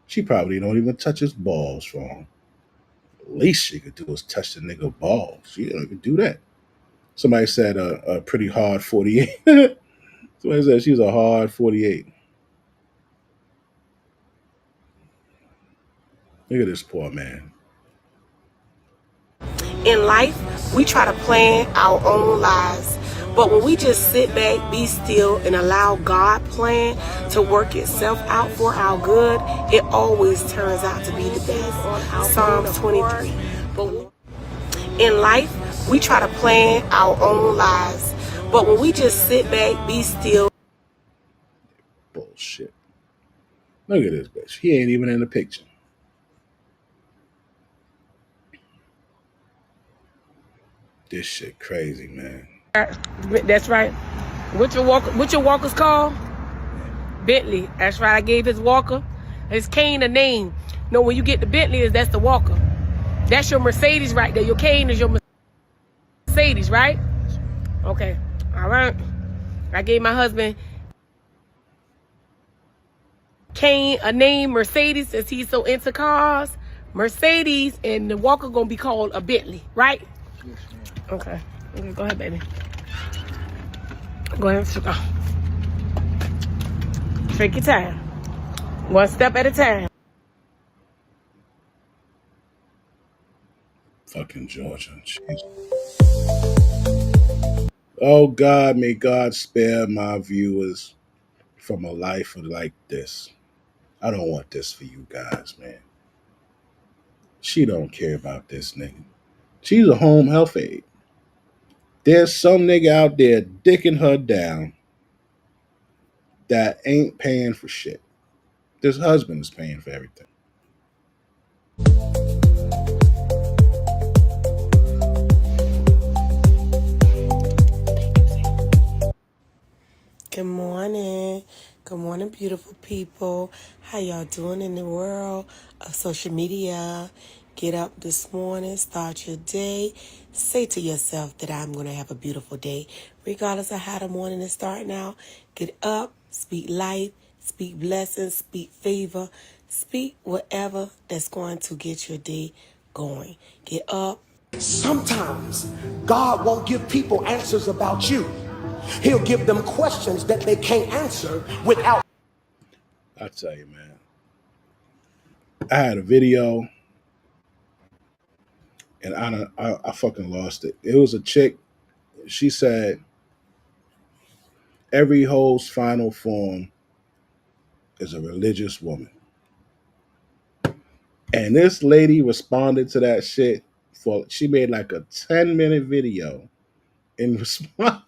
Speaker 1: She probably don't even touch his balls for him. The least she could do is touch the nigga balls. She don't even do that. Somebody said a pretty hard 48. Somebody said she's a hard 48. Look at this poor man.
Speaker 11: In life, we try to plan our own lives. But when we just sit back, be still, and allow God plan to work itself out for our good, it always turns out to be the best. Psalms 23. But in life, we try to plan our own lives. But when we just sit back, be still.
Speaker 1: Bullshit. Look at this bitch. He ain't even in the picture. This shit crazy, man.
Speaker 11: That's right. What's your walker's called? Bentley. That's right. I gave his walker, his cane, a name. No, when you get the Bentley, that's the walker. That's your Mercedes right there. Your cane is your Mercedes, right? Okay. All right. I gave my husband cane, a name, Mercedes, since he's so into cars. Mercedes, and the walker gonna be called a Bentley, right? Okay. Okay, go ahead, baby. Go ahead and sit down. Take your time. One step at a time.
Speaker 1: Fucking Georgia. Jeez. Oh God, may God spare my viewers from a life like this. I don't want this for you guys, man. She don't care about this nigga. She's a home health aide. There's some nigga out there dicking her down that ain't paying for shit. This husband is paying for everything.
Speaker 11: Good morning. Good morning, beautiful people. How y'all doing in the world of social media? Get up this morning, start your day. Say to yourself that I'm going to have a beautiful day. Regardless of how the morning is starting out, get up, speak life, speak blessings, speak favor, speak whatever that's going to get your day going. Get up.
Speaker 15: Sometimes God won't give people answers about you. He'll give them questions that they can't answer without.
Speaker 1: I tell you, man. I had a video and I fucking lost it. It was a chick. She said, every hoe's final form is a religious woman. And this lady responded to that shit she made like a 10-minute video in response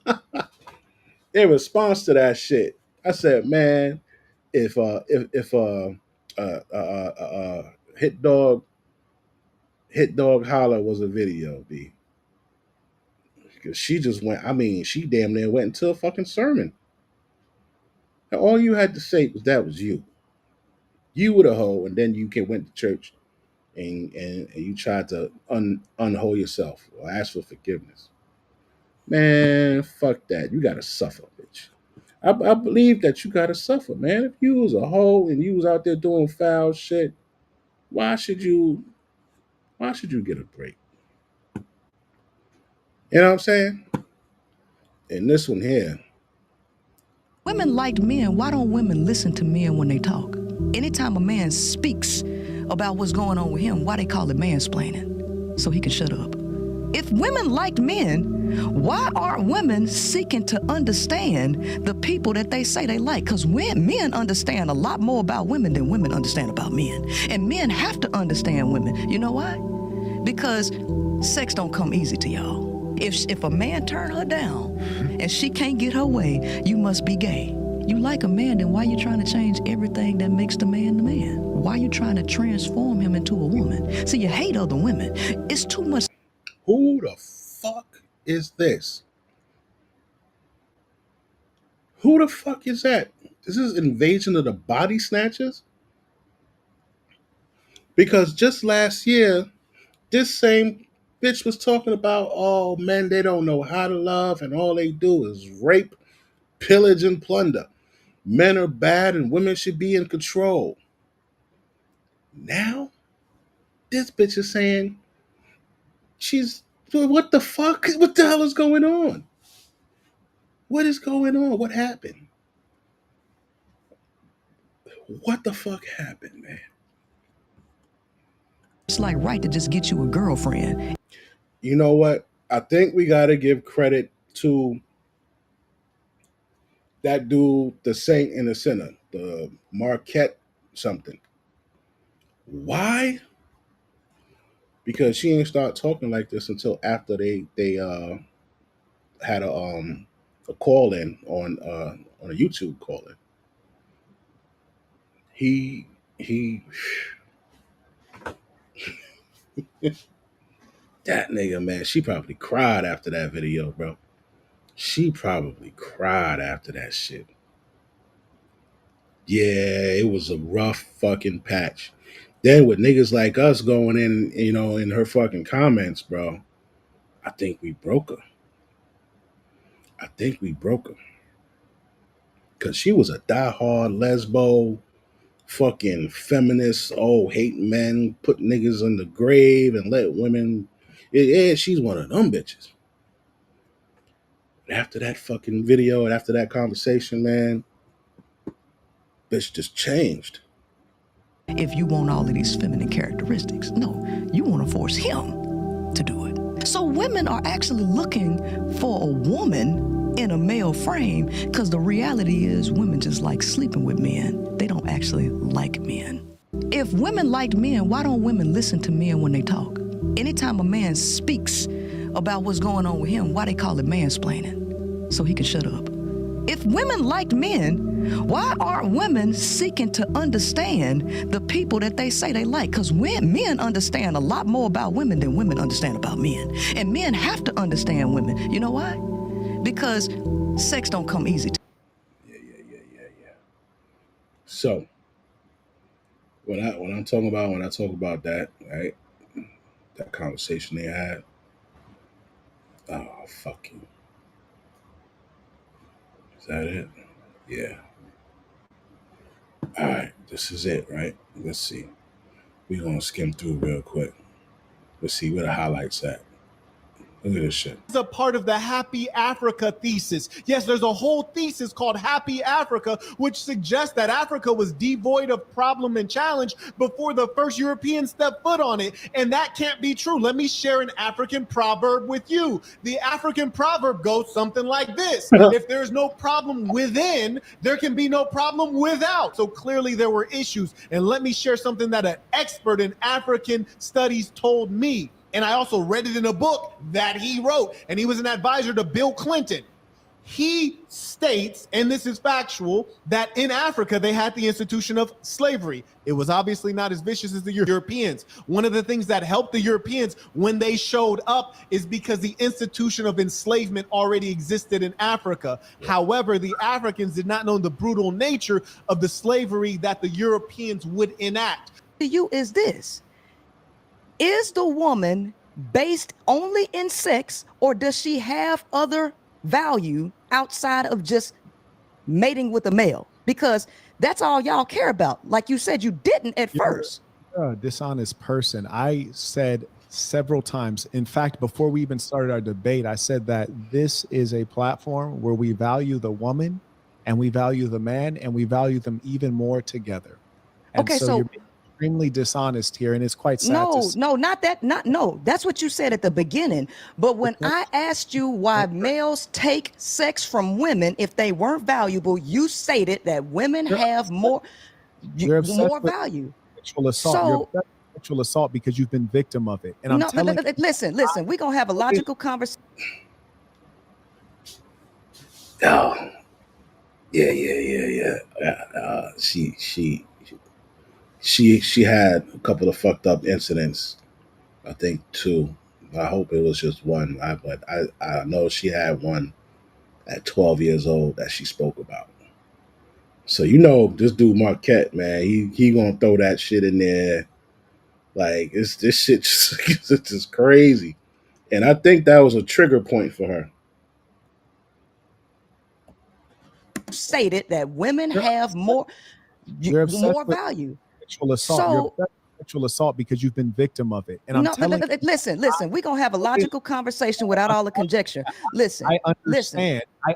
Speaker 1: to that shit. I said, man, if Hit Dog Holler was a video, B. Because she just went, she damn near went into a fucking sermon. And all you had to say was that was you. You were the hoe, and then you went to church and you tried to unhole yourself or ask for forgiveness. Man, fuck that. You gotta suffer, bitch. I believe that you gotta suffer, man. If you was a hoe and you was out there doing foul shit, why should you get a break? You know what I'm saying? And this one here.
Speaker 16: Women like men. Why don't women listen to men when they talk? Anytime a man speaks about what's going on with him, why they call it mansplaining? So he can shut up. If women liked men, why aren't women seeking to understand the people that they say they like? Because men understand a lot more about women than women understand about men. And men have to understand women. You know why? Because sex don't come easy to y'all. If a man turn her down and she can't get her way, you must be gay. You like a man, then why you trying to change everything that makes the man the man? Why you trying to transform him into a woman? See, you hate other women. It's too much.
Speaker 1: Who the fuck is this? Who the fuck is that? This is Invasion of the Body Snatchers? Because just last year, this same bitch was talking about, oh, men, they don't know how to love, and all they do is rape, pillage, and plunder. Men are bad and women should be in control. Now, this bitch is saying what the fuck? What the hell is going on? What is going on? What happened? What the fuck happened, man?
Speaker 16: It's like right to just get you a girlfriend.
Speaker 1: You know what? I think we got to give credit to that dude, the Saint and the Sinner, the Marquette something. Why? Because she ain't start talking like this until after they had a call in on a YouTube call in. He that nigga, man, she probably cried after that video, bro. She probably cried after that shit. Yeah, it was a rough fucking patch. Then with niggas like us going in, in her fucking comments, bro, I think we broke her. Because she was a diehard lesbo, fucking feminist, hate men, put niggas in the grave and let women. Yeah, she's one of them bitches. After that fucking video and after that conversation, man, bitch just changed.
Speaker 16: If you want all of these feminine characteristics, no, you want to force him to do it. So women are actually looking for a woman in a male frame because the reality is women just like sleeping with men. They don't actually like men. If women liked men, why don't women listen to men when they talk? Anytime a man speaks about what's going on with him, why they call it mansplaining? So he can shut up. If women liked men, why aren't women seeking to understand the people that they say they like? Because men understand a lot more about women than women understand about men. And men have to understand women. You know why? Because sex don't come easy.
Speaker 1: Yeah. So, when I talk about that, right? That conversation they had. Oh, fuck you. Is that it? Yeah. All right, this is it, right? Let's see. We're going to skim through real quick. Let's see where the highlights at. Look at this shit.
Speaker 17: Is a part of the Happy Africa thesis. Yes, there's a whole thesis called Happy Africa, which suggests that Africa was devoid of problem and challenge before the first Europeans stepped foot on it. And that can't be true. Let me share an African proverb with you. The African proverb goes something like this. If there's no problem within, there can be no problem without. So clearly there were issues. And let me share something that an expert in African studies told me. And I also read it in a book that he wrote, and he was an advisor to Bill Clinton. He states, and this is factual, that in Africa, they had the institution of slavery. It was obviously not as vicious as the Europeans. One of the things that helped the Europeans when they showed up is because the institution of enslavement already existed in Africa. However, the Africans did not know the brutal nature of the slavery that the Europeans would enact.
Speaker 16: To you is this. Is the woman based only in sex, or does she have other value outside of just mating with a male? Because that's all y'all care about. Like you said, you didn't at first.
Speaker 17: You're a dishonest person. I said several times, in fact, before we even started our debate, I said that this is a platform where we value the woman and we value the man and we value them even more together. And
Speaker 16: okay, so
Speaker 17: you're being extremely dishonest here, and it's quite sad.
Speaker 16: No, that's what you said at the beginning. But when I asked you why males take sex from women if they weren't valuable, you stated that women have more value.
Speaker 17: Sexual assault.
Speaker 16: So,
Speaker 17: you're obsessed with sexual assault because you've been victim of it. And I'm telling you,
Speaker 16: listen, we're gonna have a logical conversation.
Speaker 1: Oh. Yeah. She had a couple of fucked up incidents. I think two. I hope it was just one. But I know she had one at 12 years old that she spoke about. So you know this dude Marquette, man, he gonna throw that shit in there. Like it's this shit just, it's just crazy. And I think that was a trigger point for her.
Speaker 16: Stated that women have more value.
Speaker 17: Sexual assault. You're
Speaker 16: So
Speaker 17: obsessed with sexual assault because you've been victim of it. And I'm
Speaker 16: no,
Speaker 17: telling you,
Speaker 16: listen. We're gonna have a logical conversation without all the conjecture. Listen,
Speaker 17: I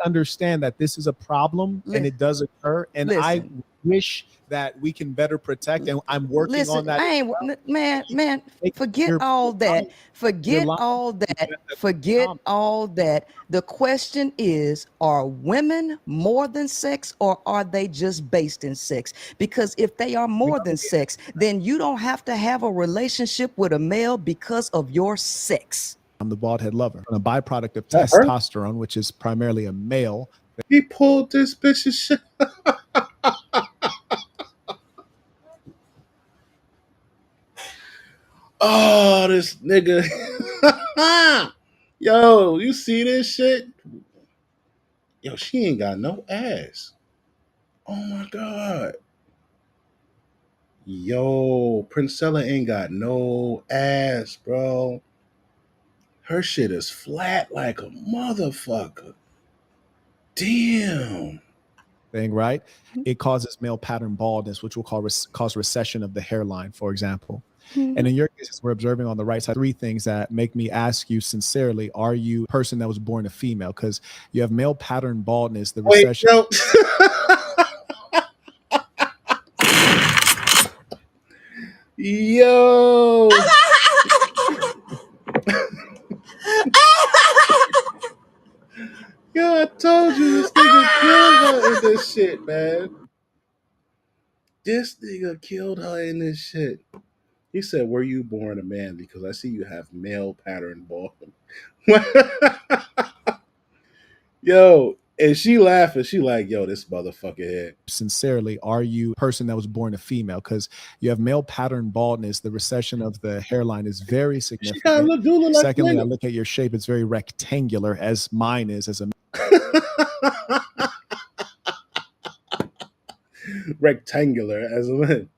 Speaker 17: understand that this is a problem and it does occur. And I wish that we can better protect. And I'm working on that.
Speaker 16: I ain't man. Forget all that. Forget all that. The question is, are women more than sex, or are they just based in sex? Because if they are more than sex, then you don't have to have a relationship with a male because of your sex.
Speaker 17: I'm the bald head lover, a byproduct of testosterone, which is primarily a male.
Speaker 1: He pulled this bitch's shit. Oh, this nigga. Yo, you see this shit? Yo, she ain't got no ass. Oh my God. Yo, Princella ain't got no ass, bro. Her shit is flat like a motherfucker. Damn.
Speaker 17: Thing, right? It causes male pattern baldness, which will cause recession of the hairline, for example. And in your case, we're observing on the right side three things that make me ask you sincerely: are you a person that was born a female? Because you have male pattern baldness, the recession.
Speaker 1: No. Yo. Yo, I told you this nigga killed her in this shit, man. This nigga killed her in this shit. He said, "Were you born a man? Because I see you have male pattern balding." Yo, and she laughing. She like, "Yo, this motherfucker here."
Speaker 17: Sincerely, are you a person that was born a female? Because you have male pattern baldness, the recession of the hairline is very significant. Secondly, I look at your shape; it's very rectangular, as mine is as a
Speaker 1: rectangular as a man.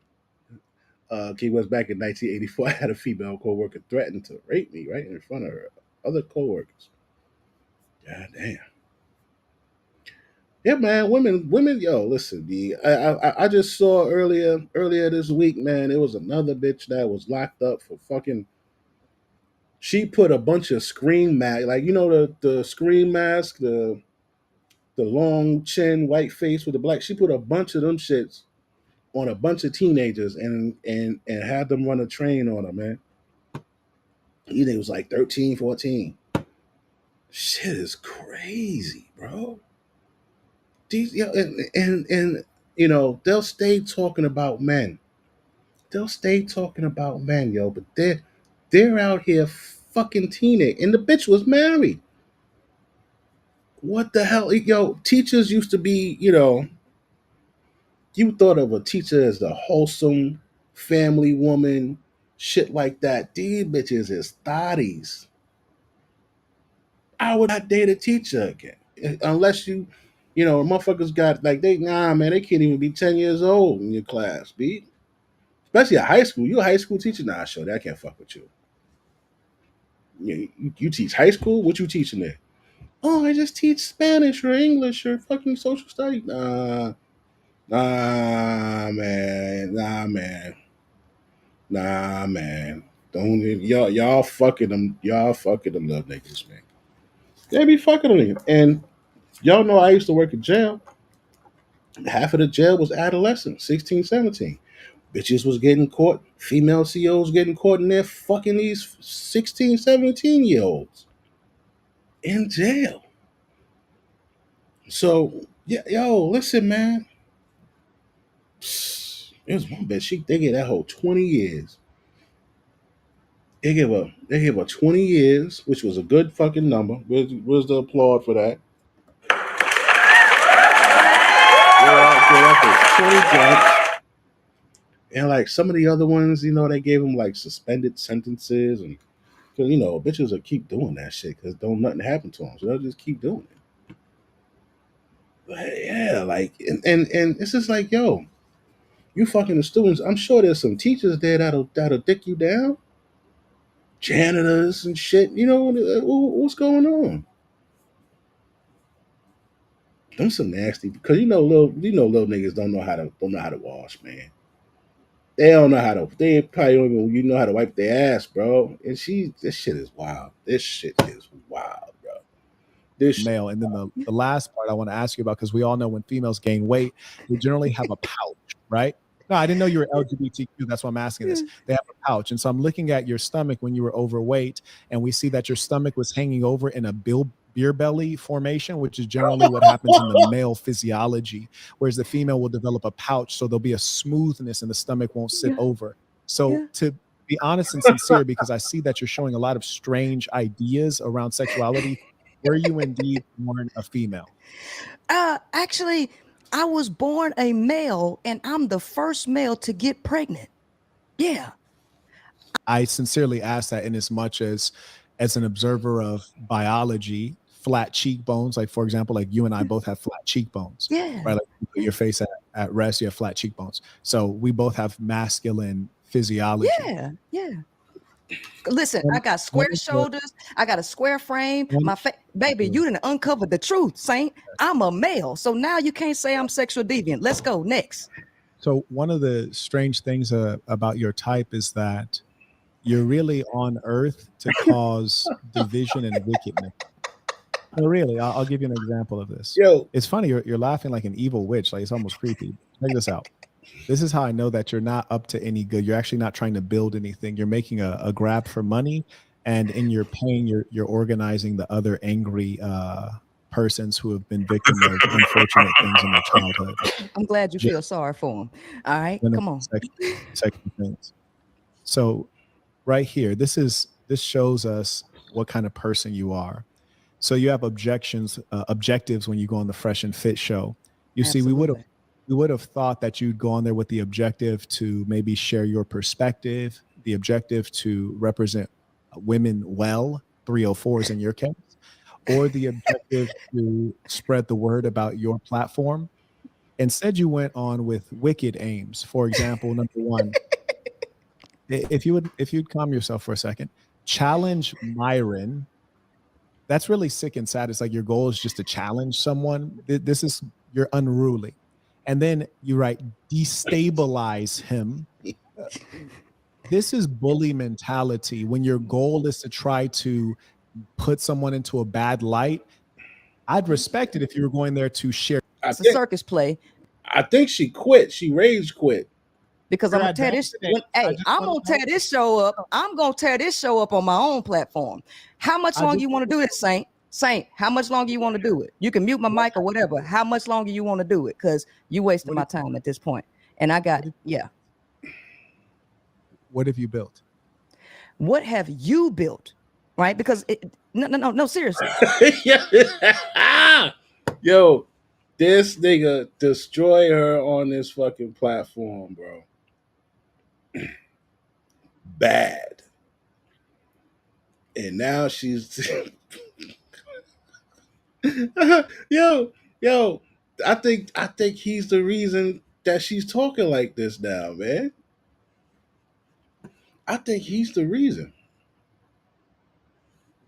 Speaker 1: Key West back in 1984, I had a female coworker threaten to rape me right in front of her other coworkers. God damn. Yeah, man. Women. Yo, listen, B. I just saw earlier this week, man. It was another bitch that was locked up for fucking. She put a bunch of scream mask, like you know the scream mask, the long chin, white face with the black. She put a bunch of them shits on a bunch of teenagers and had them run a train on them, man. You think it was like 13, 14. Shit is crazy, bro. These, you know, and you know, they'll stay talking about men. They'll stay talking about men, yo, but they're out here fucking teenage. And the bitch was married. What the hell? Yo, teachers used to be, you know, you thought of a teacher as a wholesome family woman, shit like that. These bitches is thotties. I would not date a teacher again. Unless you know, motherfuckers got like man, they can't even be 10 years old in your class, B. Especially at high school. You a high school teacher? Nah, sure, that can't fuck with you. You teach high school? What you teaching there? Oh, I just teach Spanish or English or fucking social studies. Nah, man. Don't y'all fucking them. Y'all fucking them little niggas, man. They be fucking them. And y'all know I used to work in jail. Half of the jail was adolescents, 16, 17. Bitches was getting caught. Female CEOs getting caught in there fucking these 16, 17-year-olds in jail. So, yeah, yo, listen, man. There's one bitch. They gave that whole 20 years. They gave her 20 years, which was a good fucking number. Where's the applaud for that? up for 20 jumps. And like some of the other ones, you know, they gave them like suspended sentences, and because you know bitches will keep doing that shit because don't nothing happen to them, so they'll just keep doing it. But yeah, like and it's just like, yo, you fucking the students. I'm sure there's some teachers there that'll dick you down, janitors and shit. You know what's going on? Them some nasty because little niggas don't know how to wash, man. They don't know how to. They probably don't even know how to wipe their ass, bro. And this shit is wild. This shit is wild, bro. This
Speaker 17: male. And then the last part I want to ask you about, because we all know when females gain weight, they generally have a pouch, right? No, I didn't know you were LGBTQ. That's why I'm asking this. They have a pouch. And so I'm looking at your stomach when you were overweight, and we see that your stomach was hanging over in a beer belly formation, which is generally what happens in the male physiology, whereas the female will develop a pouch, so there'll be a smoothness and the stomach won't sit over. So to be honest and sincere, because I see that you're showing a lot of strange ideas around sexuality, were you indeed born a female?
Speaker 16: Actually, I was born a male, and I'm the first male to get pregnant. Yeah.
Speaker 17: I sincerely ask that in as much as an observer of biology, flat cheekbones, like for example, like you and I both have flat cheekbones.
Speaker 16: Yeah.
Speaker 17: Right. Like you put your face at rest, you have flat cheekbones. So we both have masculine physiology.
Speaker 16: Yeah. Yeah. Listen, I got square shoulders. I got a square frame. Baby, you didn't uncover the truth, Saint. I'm a male. So now you can't say I'm sexual deviant. Let's go next.
Speaker 17: So one of the strange things about your type is that you're really on earth to cause division and wickedness. No, really, I'll give you an example of this.
Speaker 1: Yo,
Speaker 17: it's funny. You're laughing like an evil witch. Like it's almost creepy. Check this out. This is how I know that you're not up to any good. You're actually not trying to build anything. You're making a grab for money, and in your pain, you're organizing the other angry persons who have been victim of unfortunate things in their childhood.
Speaker 16: I'm glad you feel sorry for them. All right, come on.
Speaker 17: Second things. So right here, this shows us what kind of person you are. So you have objectives when you go on the Fresh and Fit show. You see, we would have thought that you'd go on there with the objective to maybe share your perspective, the objective to represent women well, 304s in your case, or the objective to spread the word about your platform. Instead, you went on with wicked aims. For example, number one, if you'd calm yourself for a second, challenge Myron. That's really sick and sad. It's like your goal is just to challenge someone. You're unruly. And then you write, destabilize him. This is bully mentality. When your goal is to try to put someone into a bad light, I'd respect it if you were going there to share.
Speaker 16: It's a circus play.
Speaker 1: I think she quit. She rage quit.
Speaker 16: Because I'm gonna tear this. I'm gonna tear this show up. I'm gonna tear this show up on my own platform. How much longer you want to do this, Saint? Saint, how much longer you want to do it? You can mute my mic or whatever. How much longer you want to do it? Because you wasting my time at this point. And I got
Speaker 17: What have you built?
Speaker 16: What have you built? Right? Because no, seriously.
Speaker 1: Yo, this nigga destroy her on this fucking platform, bro. Bad. And now she's yo, I think he's the reason that she's talking like this now, man. I think he's the reason.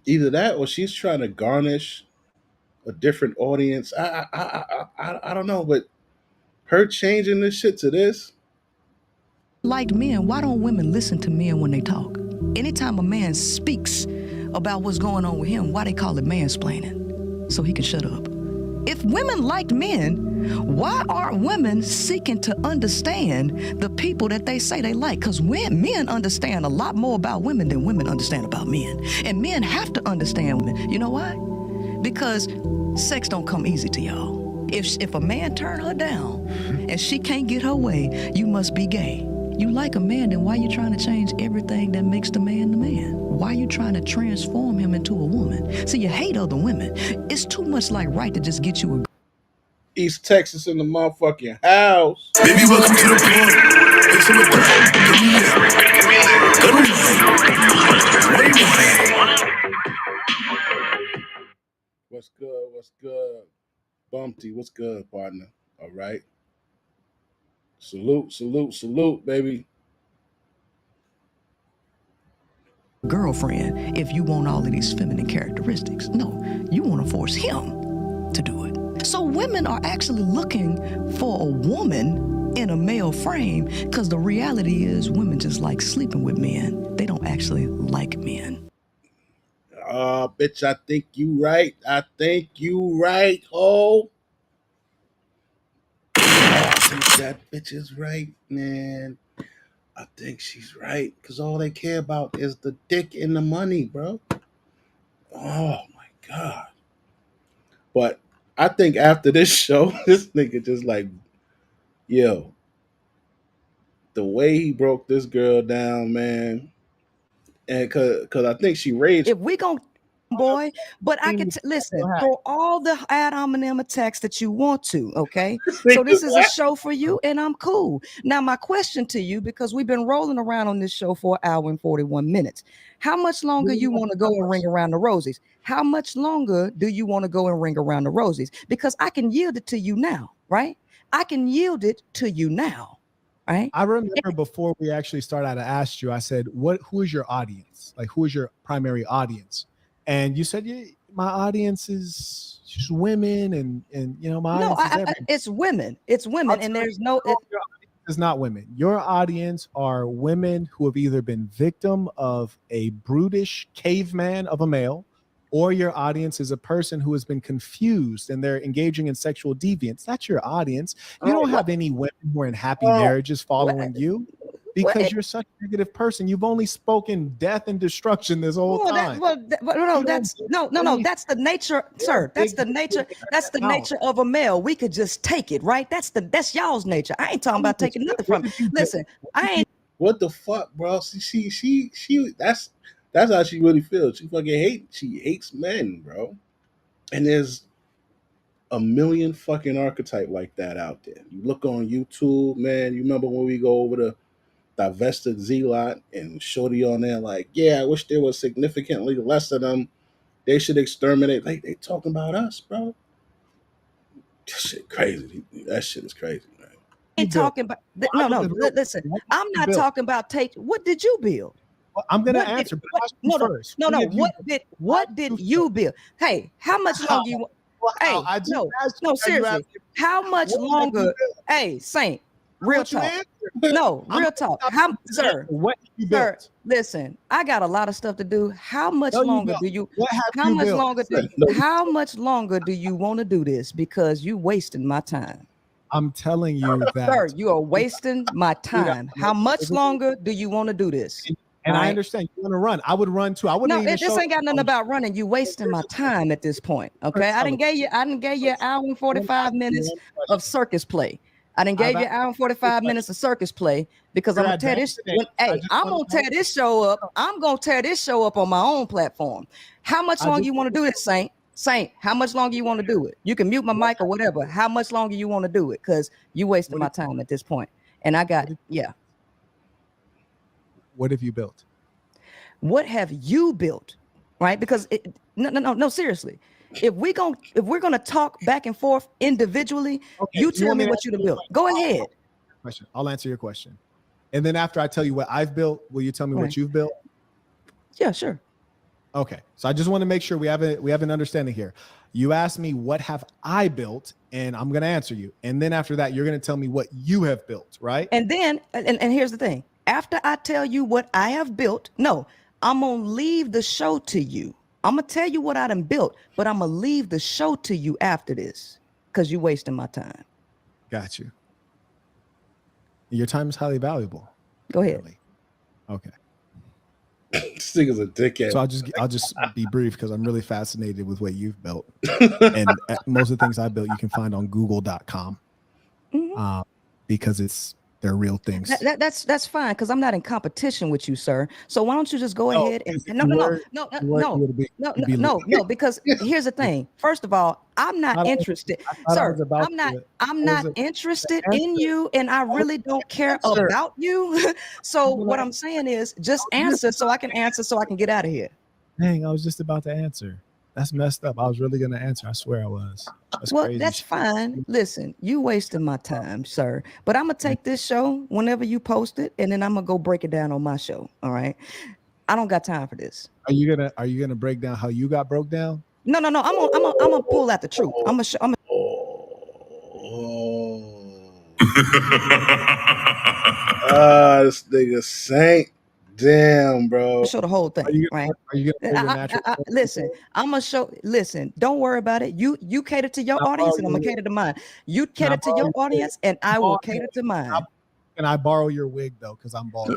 Speaker 1: Either that or she's trying to garnish a different audience. I don't know, but her changing this shit to this.
Speaker 16: Like men, why don't women listen to men when they talk? Anytime a man speaks about what's going on with him, why they call it mansplaining? So he can shut up. If women liked men, why aren't women seeking to understand the people that they say they like? Because men understand a lot more about women than women understand about men. And men have to understand women. You know why? Because sex don't come easy to y'all. If a man turn her down and she can't get her way, you must be gay. You like a man, then why you trying to change everything that makes the man? Why you trying to transform him into a woman? See, you hate other women. It's too much like right to just get you a...
Speaker 1: East Texas in the motherfucking house.
Speaker 9: Baby, welcome to the party. It's in the back.
Speaker 1: What's good? What's good? Bumpty, what's good, partner? All right. Salute, salute, salute, baby.
Speaker 16: Girlfriend, if you want all of these feminine characteristics. No, you want to force him to do it. So women are actually looking for a woman in a male frame because the reality is women just like sleeping with men. They don't actually like men.
Speaker 1: Bitch, I think you right. I think you right, ho. I think that bitch is right, man. I think she's right. Because all they care about is the dick and the money, bro. Oh, my God. But I think after this show, this nigga just like, yo, the way he broke this girl down, man. And cause I think she raged.
Speaker 16: If we gon' boy, but I can listen, throw all the ad hominem attacks that you want to, okay? So this is a show for you, and I'm cool. Now, my question to you, because we've been rolling around on this show for an hour and 41 minutes. How much longer you want to go and ring around the rosies? How much longer do you want to go and ring around the rosies? Because I can yield it to you now, right? I can yield it to you now. Right.
Speaker 17: I remember before we actually started, I asked you, I said, who is your audience? Like, who is your primary audience? And you said, yeah, my audience is just women and you know, my audience is
Speaker 16: it's women. It's women. And there's no,
Speaker 17: it's not women. Your audience are women who have either been victim of a brutish caveman of a male, or your audience is a person who has been confused and they're engaging in sexual deviance. That's your audience. You don't have any women who are in happy marriages following you because you're such a negative person. You've only spoken death and destruction this whole time.
Speaker 16: That's the nature, sir. That's the nature. That's the nature of a male. We could just take it, right? That's y'all's nature. I ain't talking about taking nothing from it. Listen, I ain't.
Speaker 1: What the fuck, bro? She that's how she really feels. She hates men, bro. And there's a million fucking archetype like that out there. You look on YouTube, man. You remember when we go over to Divested Zealot and Shorty on there like, yeah, I wish there was significantly less of them. They should exterminate. Like, they talking about us, bro. That shit crazy. That shit is crazy, man.
Speaker 16: Ain't talking about listen, I'm not talking about what did you build?
Speaker 17: Well, I'm gonna answer first.
Speaker 16: What did you build? Hey, how much longer you want? Seriously. How much longer? Hey, Saint, real talk. No, real talk. Sir, listen, I got a lot of stuff to do. How much longer do you how much longer do you want to do this? Because you wasting my time.
Speaker 17: I'm telling you that,
Speaker 16: sir, you are wasting my time. How much longer do you want to do this?
Speaker 17: And I understand you want to run. I would run too. I wouldn't.
Speaker 16: No, this ain't got nothing about running. You wasting my time at this point. Okay, I didn't gave you an hour and 45 minutes of circus play. I didn't gave you an hour and 45 minutes of circus play because I'm gonna tear this. I'm gonna tear this show up. I'm gonna tear this show up on my own platform. How much longer you want to do this, Saint? Saint, how much longer you want to do it? You can mute my mic or whatever. How much longer you want to do it? Because you wasting my time at this point. And I got
Speaker 17: What have you built?
Speaker 16: What have you built? Right? Because no, seriously. If we're gonna talk back and forth individually, you tell me what you built. Go ahead.
Speaker 17: I'll answer your question. And then after I tell you what I've built, will you tell me what you've built?
Speaker 16: Yeah, sure.
Speaker 17: Okay. So I just want to make sure we have an understanding here. You asked me what have I built, and I'm gonna answer you. And then after that, you're gonna tell me what you have built, right?
Speaker 16: And then and here's the thing. After I tell you what I have built, no, I'm gonna leave the show to you. I'm gonna tell you what I done built, but I'm gonna leave the show to you after this because you're wasting my time.
Speaker 17: Got you. Your time is highly valuable.
Speaker 16: Go ahead.
Speaker 17: Okay.
Speaker 1: This nigga's a dickhead.
Speaker 17: So I'll just be brief because I'm really fascinated with what you've built. And most of the things I built you can find on google.com because it's They're real things.
Speaker 16: That's fine because I'm not in competition with you, sir. So why don't you just go ahead and no, because here's the thing. First of all, I'm not interested, sir. I'm not interested in you, and I really don't care about you. So what I'm saying is just answer so I can answer so I can get out of here.
Speaker 17: Dang, I was just about to answer. That's messed up. I was really gonna answer. I swear I was. That's
Speaker 16: well,
Speaker 17: crazy.
Speaker 16: That's fine. Listen, you wasting my time, sir. But I'm gonna take this show whenever you post it, and then I'm gonna go break it down on my show. All right. I don't got time for this.
Speaker 17: Are you gonna break down how you got broke down?
Speaker 16: No. I'm gonna pull out the truth.
Speaker 1: This nigga Saint. Damn, bro.
Speaker 16: Show the whole thing, right?
Speaker 17: Are you gonna
Speaker 16: listen? I'm gonna show. Listen, don't worry about it. You cater to your audience, and I'm gonna cater to mine. You cater to your audience, and I will cater to mine.
Speaker 17: Can I borrow your wig though? Because I'm bald.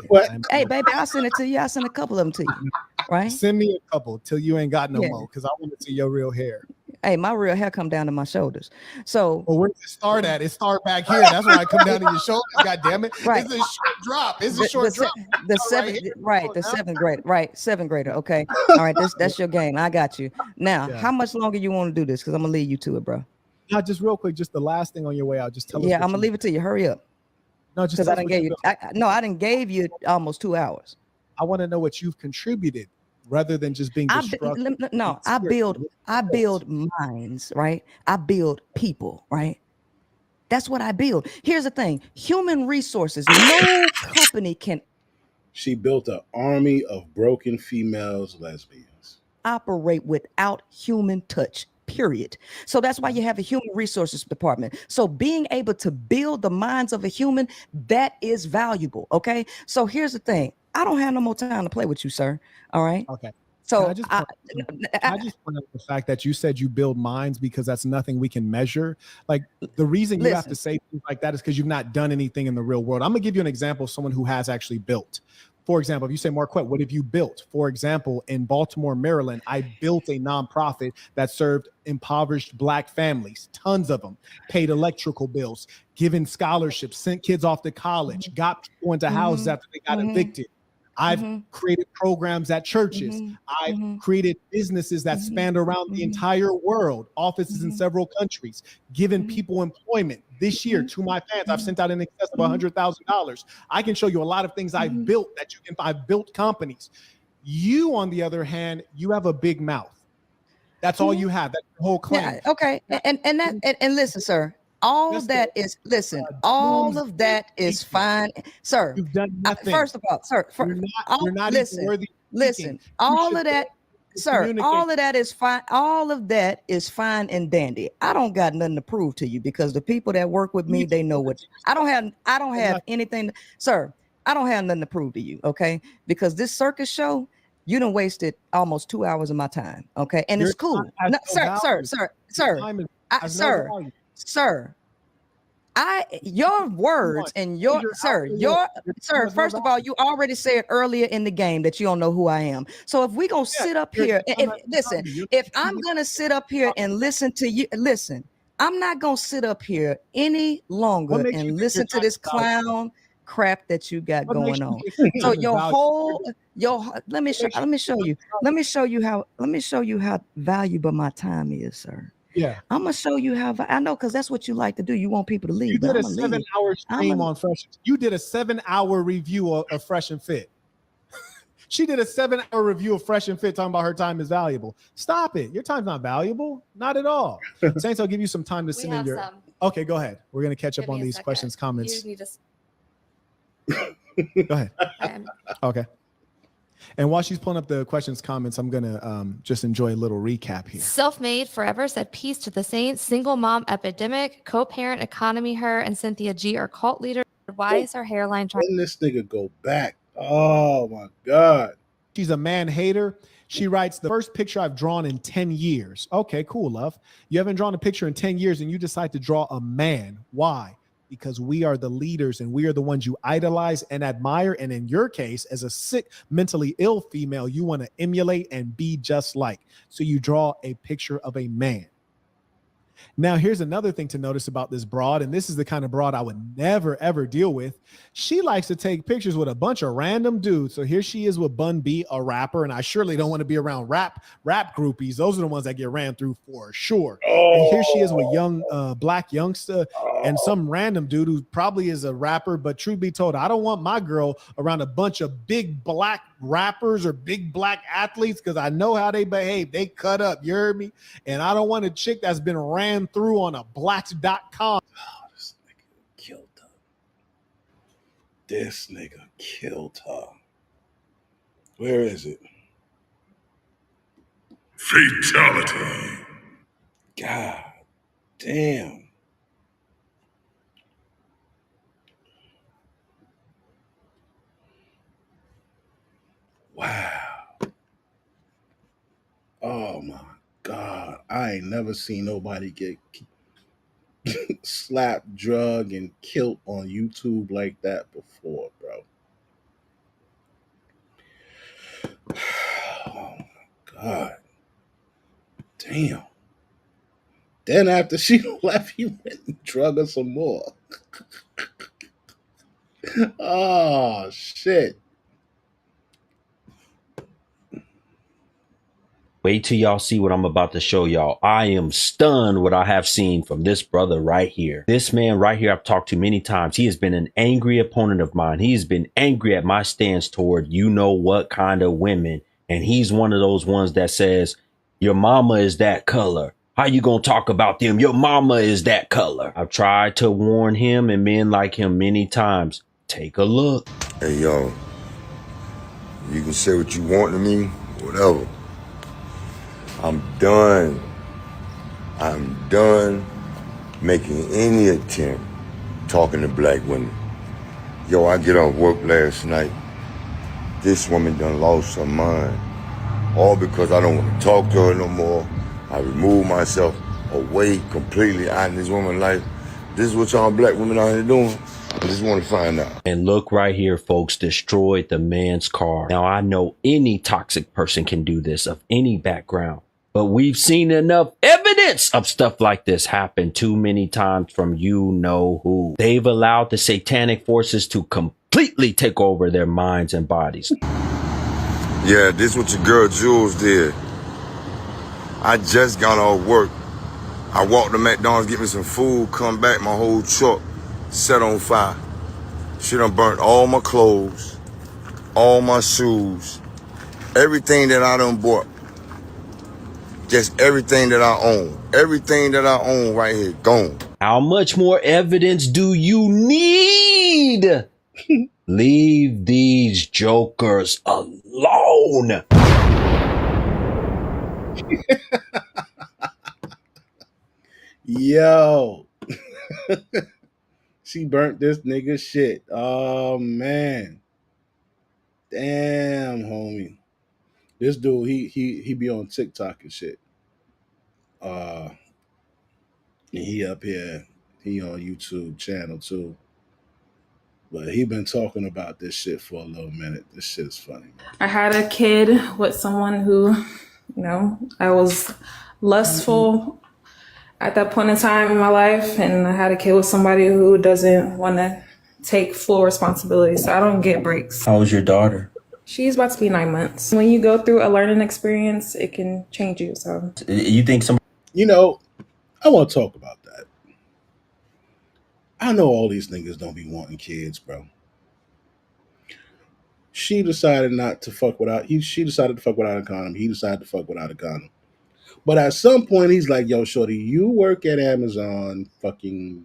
Speaker 16: Hey, baby, I'll send it to you. I'll send a couple of them to you. Right?
Speaker 17: Send me a couple till you ain't got no more. Because I want to see your real hair.
Speaker 16: Hey, my real hair come down to my shoulders. So,
Speaker 17: well, where does it start at? It start back here. That's why I come down to your shoulders. God damn it!
Speaker 16: Right.
Speaker 17: It's a short drop. It's a short drop.
Speaker 16: The seventh, right? The seventh grade, right? Seventh grader. Okay. All right. That's your game. I got you. Now, how much longer you want to do this? Because I'm gonna leave you to it, bro.
Speaker 17: No, just real quick. Just the last thing on your way out. Just tell us.
Speaker 16: Yeah, I'm gonna leave it to you. Hurry up.
Speaker 17: No, just
Speaker 16: because I didn't gave you. I didn't gave you almost 2 hours.
Speaker 17: I want to know what you've contributed, rather than just being destructive.
Speaker 16: I build minds, right? I build people, right? That's what I build. Here's the thing: human resources. No company can.
Speaker 1: She built an army of broken females, lesbians.
Speaker 16: Operate without human touch. Period. So that's why you have a human resources department. So being able to build the minds of a human, that is valuable. Okay. So here's the thing. I don't have no more time to play with you, sir. All right.
Speaker 17: Okay.
Speaker 16: So
Speaker 17: I just point out the fact that you said you build minds because that's nothing we can measure. Like the reason you have to say things like that is because you've not done anything in the real world. I'm gonna give you an example of someone who has actually built. For example, if you say, Marquette, what have you built? For example, in Baltimore, Maryland, I built a nonprofit that served impoverished Black families, tons of them, paid electrical bills, given scholarships, sent kids off to college, got people into houses after they got evicted. I've created programs at churches. I've created businesses that spanned around the entire world, offices in several countries, given people employment. This year, to my fans, I've sent out in excess of $100,000. I can show you a lot of things I've built that you can. I've built companies. You, on the other hand, you have a big mouth. That's all you have. That's the whole claim.
Speaker 16: Yeah, okay, and listen, sir. All of that is fine, sir.
Speaker 17: You've done nothing.
Speaker 16: First of all, sir,
Speaker 17: you're not even worthy.
Speaker 16: Listen, all of that, sir, all of that is fine. All of that is fine and dandy. I don't got nothing to prove to you because the people that work with me, they know what I don't have anything, sir. I don't have nothing to prove to you, okay? Because this circus show, you done wasted almost 2 hours of my time, okay? And it's cool, no, sir, your words and sir, first of all, you already said earlier in the game that you don't know who I am. So if we gonna sit up here, if I'm gonna sit up here and listen to you, I'm not gonna sit up here any longer and listen to this clown crap that you got going on. So let me show you how valuable my time is, sir.
Speaker 17: Yeah,
Speaker 16: I'm gonna show you how. I know, because that's what you like to do. You want people to leave.
Speaker 17: You did a 7-hour stream on Fresh. You did a 7-hour review of Fresh and Fit. She did a 7-hour review of Fresh and Fit talking about her time is valuable. Stop it. Your time's not valuable. Not at all. Saints, I'll give you some time to send in your. Okay, go ahead. We're gonna catch up on these questions, comments.
Speaker 18: You need to...
Speaker 17: Go ahead. Okay. And while she's pulling up the questions, comments, I'm gonna just enjoy a little recap here.
Speaker 18: Self-made forever said peace to the saints. Single mom epidemic. Co-parent economy. Her and Cynthia G are cult leaders. Why is her hairline trying?
Speaker 1: When this nigga go back? Oh my God.
Speaker 17: She's a man hater. She writes, the first picture I've drawn in 10 years. Okay, cool, love. You haven't drawn a picture in 10 years and you decide to draw a man. Why? Because we are the leaders and we are the ones you idolize and admire. And in your case, as a sick, mentally ill female, you want to emulate and be just like. So you draw a picture of a man. Now, here's another thing to notice about this broad, and this is the kind of broad I would never, ever deal with. She likes to take pictures with a bunch of random dudes. So here she is with Bun B, a rapper, and I surely don't want to be around rap groupies. Those are the ones that get ran through for sure. And here she is with young black youngster and some random dude who probably is a rapper, but truth be told, I don't want my girl around a bunch of big black rappers or big black athletes because I know how they behave. They cut up, you heard me? And I don't want a chick that's been ran through on a blacks.com.
Speaker 1: Oh, this nigga killed her. This nigga killed her. Where is it?
Speaker 9: Fatality.
Speaker 1: God damn. Wow. Oh my God. I ain't never seen nobody get slapped, drugged, and killed on YouTube like that before, bro. Oh my God. Damn. Then after she left, he went and drug her some more. Oh shit.
Speaker 19: Wait till y'all see what I'm about to show y'all. I am stunned what I have seen from this brother right here. This man right here I've talked to many times. He has been an angry opponent of mine. He's been angry at my stance toward you know what kind of women. And he's one of those ones that says, your mama is that color. How you gonna talk about them? Your mama is that color. I've tried to warn him and men like him many times. Take a look.
Speaker 20: Hey, yo, you can say what you want to me, whatever. I'm done making any attempt talking to black women. Yo, I get off work last night. This woman done lost her mind. All because I don't want to talk to her no more. I remove myself away completely out of this woman's life. This is what y'all black women out here doing. I just want to find out.
Speaker 19: And look right here, folks, destroyed the man's car. Now, I know any toxic person can do this of any background, but we've seen enough evidence of stuff like this happen too many times from you know who. They've allowed the satanic forces to completely take over their minds and bodies.
Speaker 20: Yeah, this is what your girl Jules did. I just got off work. I walked to McDonald's, get me some food, come back, my whole truck set on fire. She done burnt all my clothes, all my shoes, everything that I done bought. Just everything that I own. Everything that I own right here, gone.
Speaker 19: How much more evidence do you need? Leave these jokers alone.
Speaker 1: Yo. She burnt this nigga shit. Oh man. Damn, homie. This dude, he be on TikTok and shit. And he up here, he on YouTube channel too. But he been talking about this shit for a little minute. This shit's funny.
Speaker 21: I had a kid with someone who, you know, I was lustful at that point in time in my life. And I had a kid with somebody who doesn't want to take full responsibility. So I don't get breaks.
Speaker 19: How was your daughter?
Speaker 21: She's about to be 9 months. When you go through a learning experience, it can change you. So
Speaker 19: you think some,
Speaker 1: you know, I want to talk about that. I know all these niggas don't be wanting kids, bro. She decided not to fuck without. She decided to fuck without a condom. He decided to fuck without a condom. But at some point, he's like, "Yo, shorty, you work at Amazon, fucking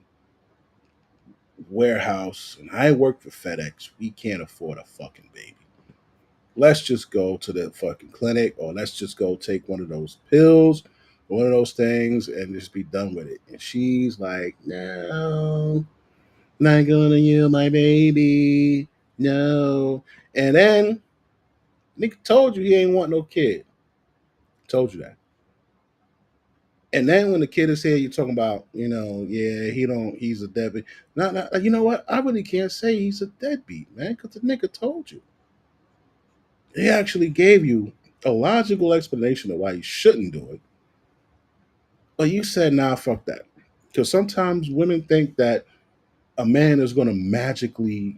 Speaker 1: warehouse, and I work for FedEx. We can't afford a fucking baby. Let's just go to the fucking clinic, or let's just go take one of those pills, one of those things, and just be done with it." And she's like, "No, not gonna yield my baby. No." And then nigga told you he ain't want no kid. Told you that. And then when the kid is here, you're talking about, you know, yeah, he's a deadbeat. Not, you know what? I really can't say he's a deadbeat, man, because the nigga told you. He actually gave you a logical explanation of why you shouldn't do it. But you said, nah, fuck that. Because sometimes women think that a man is going to magically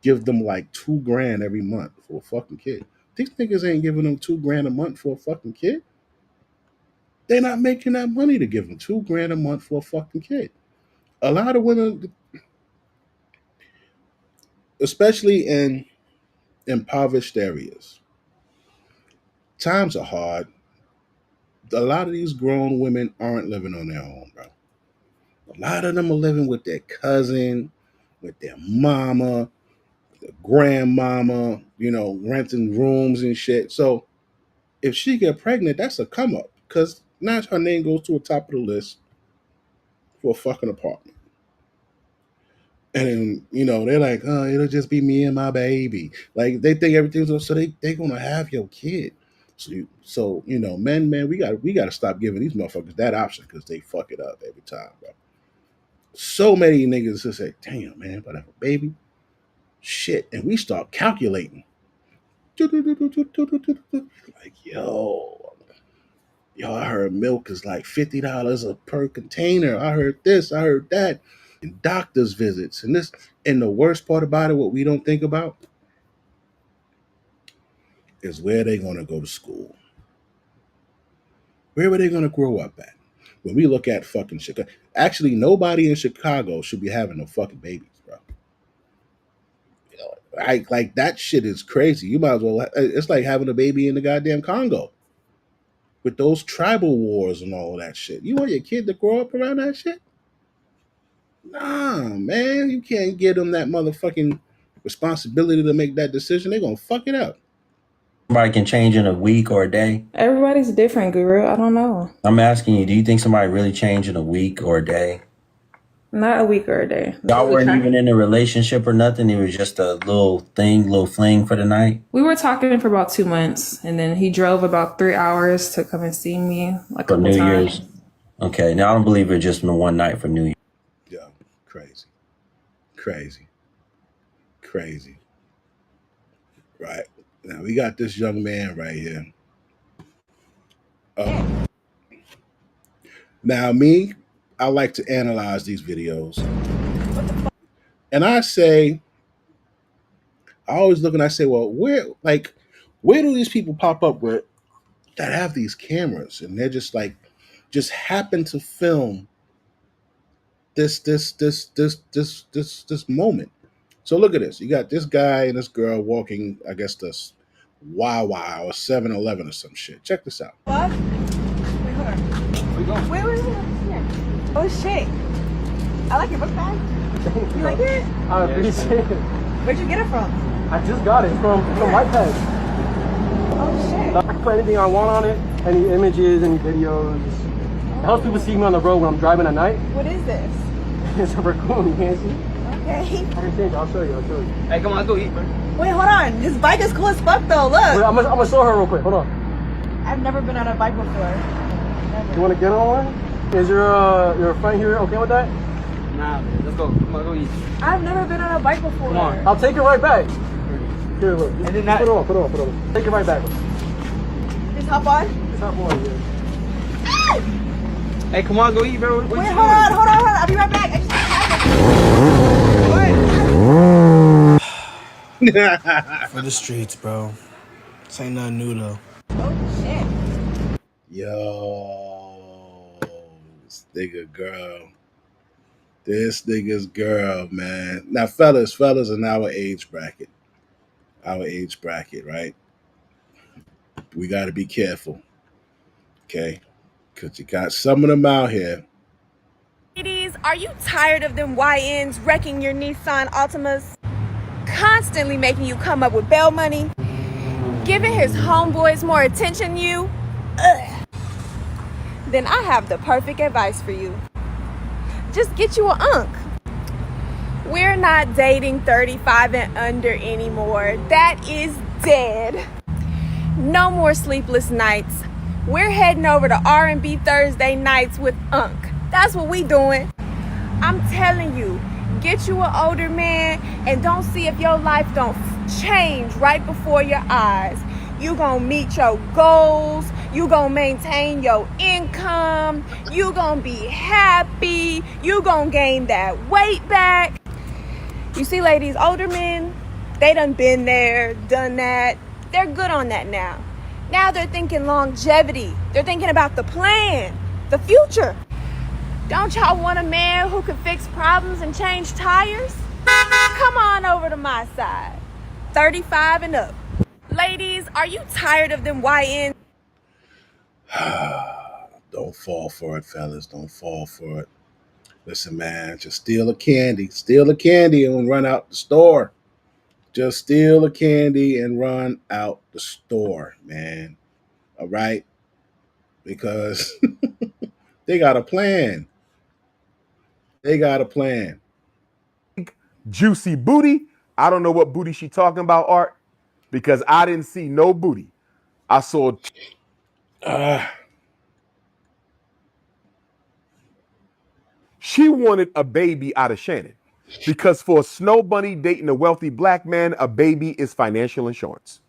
Speaker 1: give them like $2,000 every month for a fucking kid. These niggas ain't giving them $2,000 a month for a fucking kid. They're not making that money to give them $2,000 a month for a fucking kid. A lot of women, especially in impoverished areas, times are hard. A lot of these grown women aren't living on their own, bro. A lot of them are living with their cousin, with their mama, their grandmama, renting rooms and shit. So if she get pregnant, that's a come up because now her name goes to the top of the list for a fucking apartment. And then, they're like, oh, it'll just be me and my baby. Like they think everything's so they're gonna have your kid. So men, we gotta stop giving these motherfuckers that option because they fuck it up every time, bro. So many niggas just say, damn man, but I have a baby. Shit. And we start calculating. Like, yo, I heard milk is like $50 per container. I heard this, I heard that. And doctor's visits. And this, and the worst part about it, what we don't think about, is where they're gonna go to school. Where are they gonna grow up at? When we look at fucking Chicago, actually nobody in Chicago should be having no fucking babies, bro. Like that shit is crazy. You might as well. It's like having a baby in the goddamn Congo with those tribal wars and all that shit. You want your kid to grow up around that shit? Nah, man, you can't give them that motherfucking responsibility to make that decision. They're gonna fuck it up.
Speaker 19: Somebody can change in a week or a day?
Speaker 21: Everybody's different, Guru. I don't know.
Speaker 19: I'm asking you, do you think somebody really changed in a week or a day?
Speaker 21: Not a week or a day.
Speaker 19: Y'all weren't even in a relationship or nothing? It was just a little fling for the night?
Speaker 21: We were talking for about 2 months, and then he drove about 3 hours to come and see me like a couple times. New Year's? Okay, now I don't believe it just been one night for New Year.
Speaker 1: Yeah, crazy. Right. Now we got this young man right here. Now me, I like to analyze these videos. And I always look and I say, well, where do these people pop up with that have these cameras and they're just happen to film this moment. So look at this. You got this guy and this girl walking, I guess this Wawa or 7-Eleven or some shit. Check this out.
Speaker 3: What? Wait, hold on. Wait. Here. Oh shit. I like your book bag. You like it?
Speaker 22: I appreciate it.
Speaker 3: Where'd you get it from?
Speaker 22: I just got it from White Pad.
Speaker 3: Oh shit.
Speaker 22: I can put anything I want on it, any images, any videos. It helps people see me on the road when I'm driving at night.
Speaker 3: What is this?
Speaker 22: It's a raccoon, you can't see?
Speaker 3: Okay.
Speaker 22: I can change it, I'll show you.
Speaker 10: Hey, come on, let's go eat, bro.
Speaker 3: Wait, hold on. This bike is cool as fuck though, look.
Speaker 22: Wait, I'm gonna show her real quick, hold on.
Speaker 3: I've never been on a bike before. Never.
Speaker 22: You wanna get on one? Is your friend here okay with that?
Speaker 10: Nah, man, let's go. Come on, go eat.
Speaker 3: I've never been on a bike before.
Speaker 22: Come on. I'll take it right back. Here, look.
Speaker 10: And then
Speaker 22: put it on. Take it right back.
Speaker 3: Just hop on?
Speaker 22: Just hop on, yeah.
Speaker 10: Hey, come on, go eat, bro. What
Speaker 3: Wait,
Speaker 10: you
Speaker 3: hold
Speaker 10: doing?
Speaker 3: on. I'll be right back. I just
Speaker 10: For the streets, bro. This ain't nothing new, though.
Speaker 3: Oh, shit.
Speaker 1: Yo, this nigga's girl, man. Now, fellas in our age bracket, right? We got to be careful, okay? Because you got some of them out here.
Speaker 23: Ladies, are you tired of them YNs wrecking your Nissan Altimas? Constantly making you come up with bail money? Giving his homeboys more attention than you? Ugh. Then I have the perfect advice for you. Just get you an unk. We're not dating 35 and under anymore. That is dead. No more sleepless nights. We're heading over to R&B Thursday nights with unk. That's what we doing. I'm telling you, get you an older man and don't see if your life don't change right before your eyes. You gonna meet your goals. You gonna maintain your income. You gonna be happy. You gonna gain that weight back. You see, ladies, older men, they done been there, done that. They're good on that now. Now they're thinking longevity. They're thinking about the plan, the future. Don't y'all want a man who can fix problems and change tires? Come on over to my side. 35 and up. Ladies, are you tired of them YN?
Speaker 1: Don't fall for it, fellas. Don't fall for it. Listen, man, just steal a candy. Steal a candy and run out the store. Just steal a candy and run out the store, man. All right? Because they got a plan. They got a plan.
Speaker 2: Juicy booty. I don't know what booty she talking about, Art, because I didn't see no booty. I saw. She wanted a baby out of Shannon because for a snow bunny dating a wealthy black man, a baby is financial insurance.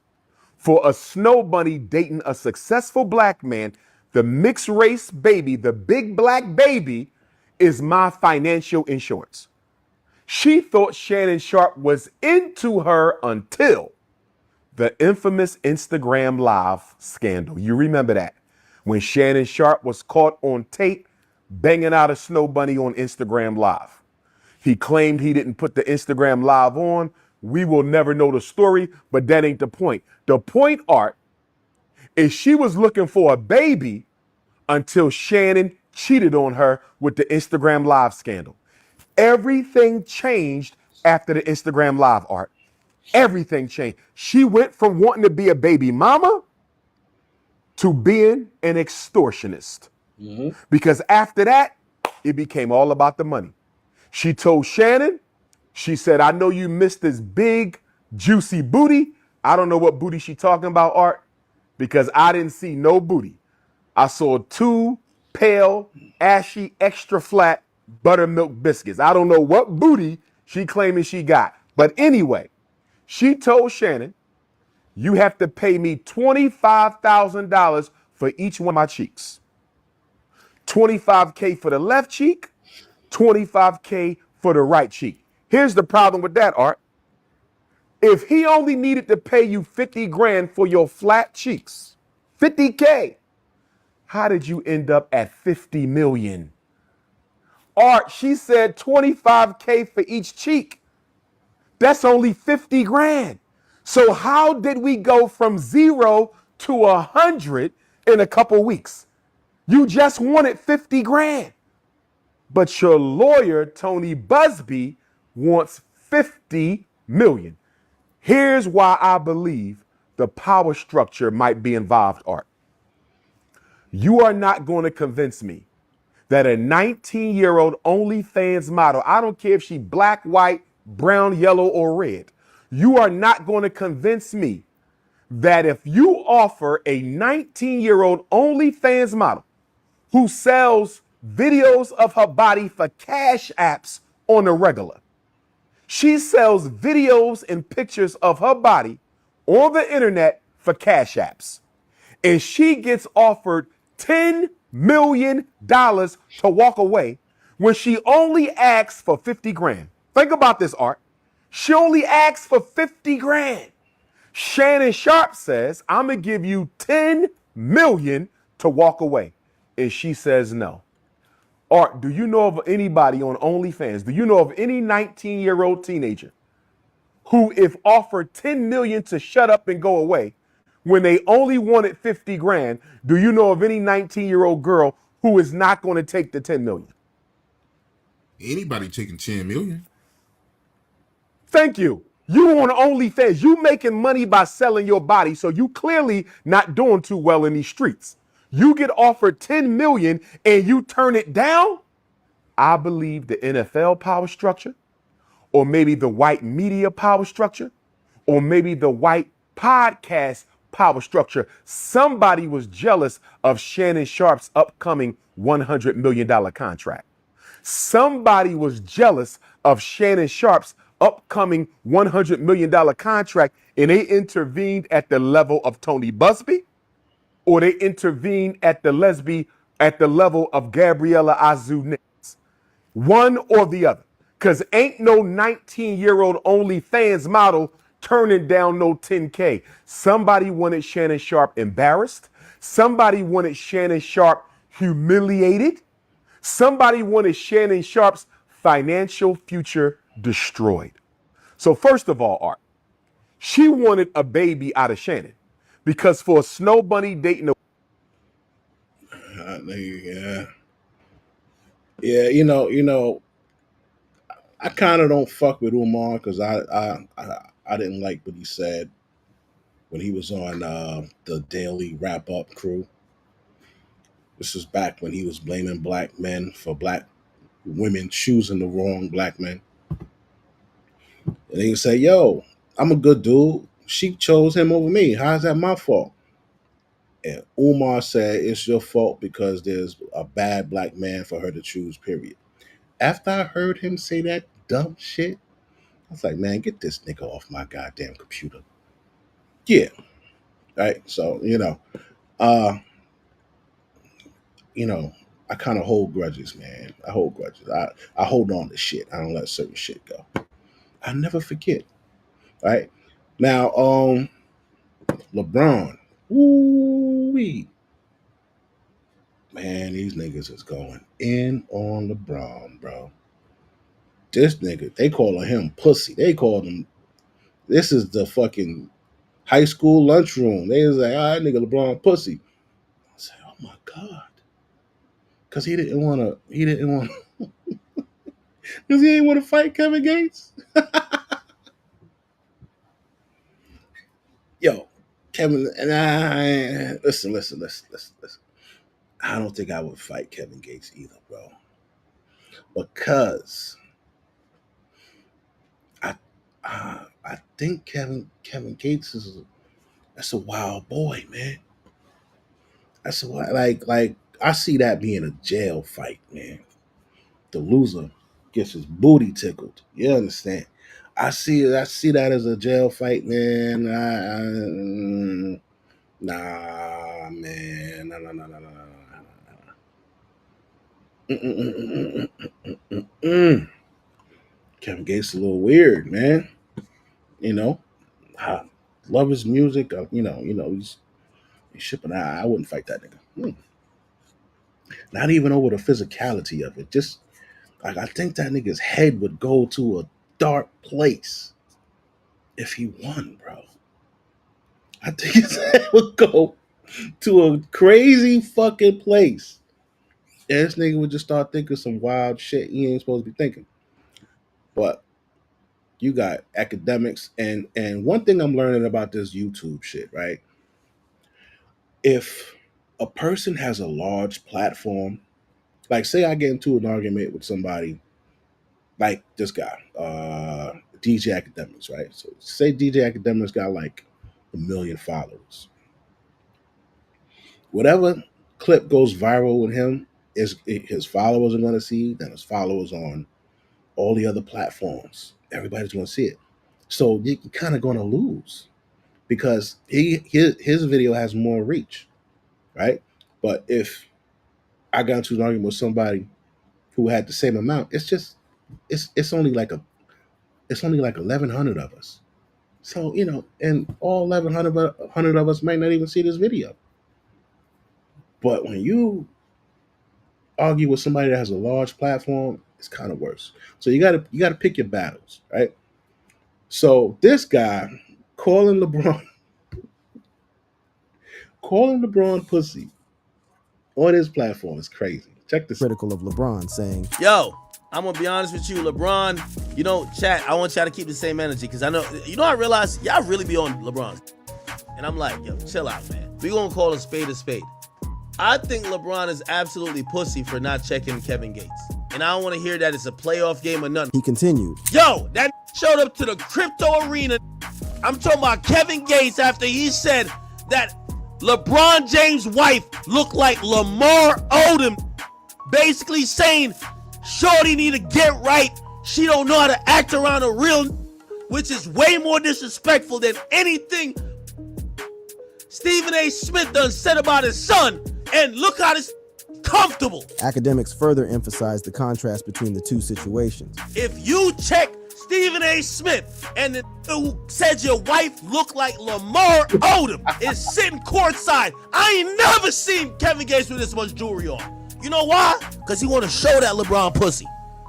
Speaker 2: For a snow bunny dating a successful black man, the mixed race baby, the big black baby, is my financial insurance. She thought Shannon Sharp was into her until the infamous Instagram Live scandal. You remember that? When Shannon Sharp was caught on tape banging out a snow bunny on Instagram Live. He claimed he didn't put the Instagram Live on. We will never know the story, but that ain't the point. The point, Art, is she was looking for a baby until Shannon cheated on her with the Instagram Live scandal. Everything changed after the Instagram Live, Art. Everything changed. She went from wanting to be a baby mama to being an extortionist. Because after that, it became all about the money. She told Shannon, she said, I know you missed this big, juicy booty. I don't know what booty she talking about, Art, because I didn't see no booty. I saw 2 pale, ashy, extra flat buttermilk biscuits. I don't know what booty she claiming she got. But anyway, she told Shannon, you have to pay me $25,000 for each one of my cheeks. $25K for the left cheek, $25K for the right cheek. Here's the problem with that, Art. If he only needed to pay you 50 grand for your flat cheeks, 50K, how did you end up at 50 million? Art, she said 25K for each cheek. That's only 50 grand. So how did we go from 0 to 100 in a couple weeks? You just wanted 50 grand. But your lawyer, Tony Busby, wants 50 million. Here's why I believe the power structure might be involved, Art. You are not going to convince me that a 19-year-old OnlyFans model, I don't care if she black, white, brown, yellow, or red, you are not going to convince me that if you offer a 19-year-old OnlyFans model who sells videos of her body for cash apps on the regular, she sells videos and pictures of her body on the internet for cash apps, and she gets offered $10 million to walk away when she only asks for 50 grand. Think about this, Art. She only asks for 50 grand. Shannon Sharp says, I'm going to give you 10 million to walk away. And she says no. Art, do you know of anybody on OnlyFans? Do you know of any 19-year-old teenager who, if offered 10 million to shut up and go away, when they only wanted 50 grand, do you know of any 19-year-old girl who is not going to take the 10 million?
Speaker 4: Anybody taking 10 million?
Speaker 2: Thank you. You on OnlyFans. You making money by selling your body, so you clearly not doing too well in these streets. You get offered 10 million and you turn it down? I believe the NFL power structure, or maybe the white media power structure, or maybe the white podcast power structure. Somebody was jealous of Shannon Sharp's upcoming $100 million contract. Somebody was jealous of Shannon Sharp's upcoming $100 million contract, and they intervened at the level of Tony Busby, or they intervene at the level of Gabriella Azu. One or the other. Because ain't no 19-year-old OnlyFans model turning down no 10K. Somebody wanted Shannon Sharp embarrassed. Somebody wanted Shannon Sharp humiliated. Somebody wanted Shannon Sharp's financial future destroyed. So first of all, Art, she wanted a baby out of Shannon because for a snow bunny dating a
Speaker 1: yeah, you know, I kind of don't fuck with Umar because I didn't like what he said when he was on the Daily Wrap Up crew. This is back when he was blaming black men for black women choosing the wrong black men. And he would say, yo, I'm a good dude. She chose him over me. How's that my fault? And Umar said, it's your fault because there's a bad black man for her to choose, period. After I heard him say that dumb shit, I was like, man, get this nigga off my goddamn computer. Yeah. Right. So, I kind of hold grudges, man. I hold grudges. I hold on to shit. I don't let certain shit go. I never forget. Right. Now, LeBron. Ooh-wee. Man, these niggas is going in on LeBron, bro. This nigga, they calling him pussy. They called him, this is the fucking high school lunchroom. They was like, that nigga LeBron pussy. I said, oh my God. Because he didn't want to, because he didn't want to fight Kevin Gates. Yo, Kevin, and I, listen. I don't think I would fight Kevin Gates either, bro. Because I think Kevin Gates that's a wild boy, man. That's a like I see that being a jail fight, man. The loser gets his booty tickled. You understand? I see that as a jail fight, man. Nah, man. No. Kevin Gates is a little weird, man. I love his music. He's shipping. I wouldn't fight that nigga. Not even over the physicality of it. Just like I think that nigga's head would go to a dark place if he won, bro. I think his head would go to a crazy fucking place. And this nigga would just start thinking some wild shit he ain't supposed to be thinking. But you got academics, and one thing I'm learning about this YouTube shit, right? If a person has a large platform, like say I get into an argument with somebody like this guy, DJ Academics, right? So say DJ Academics got like 1 million followers. Whatever clip goes viral with him, his followers are going to see, then his followers on all the other platforms. Everybody's going to see it. So you're kind of going to lose because his video has more reach, right? But if I got into an argument with somebody who had the same amount, it's only like 1,100 of us. So, and all 1,100 of us might not even see this video. But when you argue with somebody that has a large platform, it's kind of worse. So you gotta pick your battles, right? So this guy calling LeBron pussy on his platform is crazy. Check this.
Speaker 6: Critical of LeBron, saying,
Speaker 7: Yo, I'm gonna be honest with you, LeBron. Chat, I want y'all to keep the same energy because I know, I realize y'all really be on LeBron. And I'm like, yo, chill out, man. We gonna call a spade a spade. I think LeBron is absolutely pussy for not checking Kevin Gates. And I don't want to hear that it's a playoff game or nothing.
Speaker 6: He continued,
Speaker 7: Yo, that showed up to the crypto arena. I'm talking about Kevin Gates after he said that LeBron James' wife looked like Lamar Odom. Basically saying, shorty need to get right. She don't know how to act around a real, which is way more disrespectful than anything Stephen A. Smith done said about his son, and look how this comfortable.
Speaker 5: Academics further emphasize the contrast between the two situations.
Speaker 7: If you check Stephen A. Smith and the who said your wife looked like Lamar Odom is sitting courtside, I ain't never seen Kevin Gates with this much jewelry on. You know why? Because he want to show that LeBron pussy.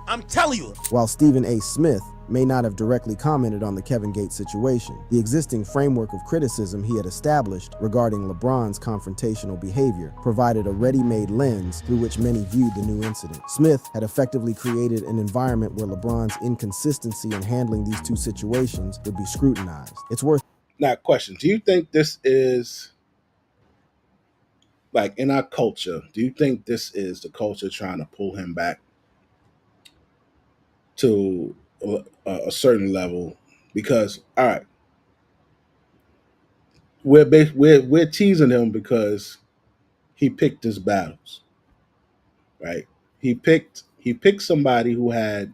Speaker 7: I'm telling you.
Speaker 5: While Stephen A. Smith may not have directly commented on the Kevin Gates situation, the existing framework of criticism he had established regarding LeBron's confrontational behavior provided a ready-made lens through which many viewed the new incident. Smith had effectively created an environment where LeBron's inconsistency in handling these two situations would be scrutinized. It's worth...
Speaker 1: Now, question, do you think this is, like, in our culture, do you think this is the culture trying to pull him back to a certain level? Because, all right, we're teasing him because he picked his battles, right? He picked somebody who had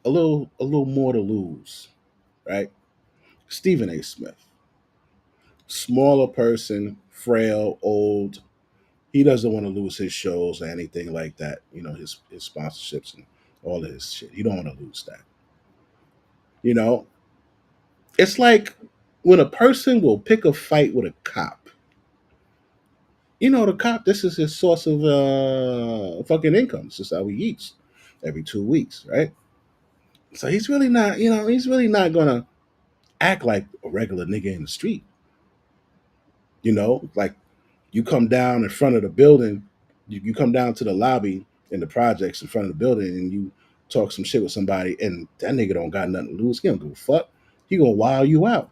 Speaker 1: a little more to lose, right? Stephen A. Smith, smaller person, frail, old. He doesn't want to lose his shows or anything like that. You know, his sponsorships and all of his shit. He don't want to lose that. You know, it's like when a person will pick a fight with a cop. You know, the cop, this is his source of fucking income. It's just how he eats every 2 weeks, right? So he's really not, he's really not gonna act like a regular nigga in the street. You know, like you come down in front of the building, you come down to the lobby in the projects in front of the building and you talk some shit with somebody and that nigga don't got nothing to lose. He don't give a fuck. He gonna wow you out.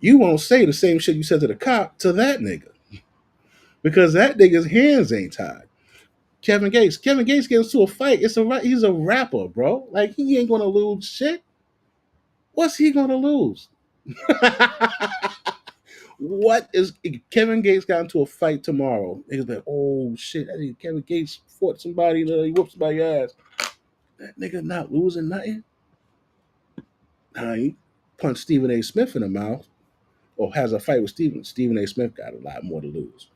Speaker 1: You won't say the same shit you said to the cop to that nigga because that nigga's hands ain't tied. Kevin Gates gets into a fight. He's a rapper, bro. Like, he ain't gonna lose shit. What's he gonna lose? What is Kevin Gates got into a fight tomorrow? He's like, oh shit, I think Kevin Gates fought somebody, he whooped somebody's ass. That nigga not losing nothing. Nah, he punched Stephen A. Smith in the mouth, or has a fight with Stephen A. Smith got a lot more to lose.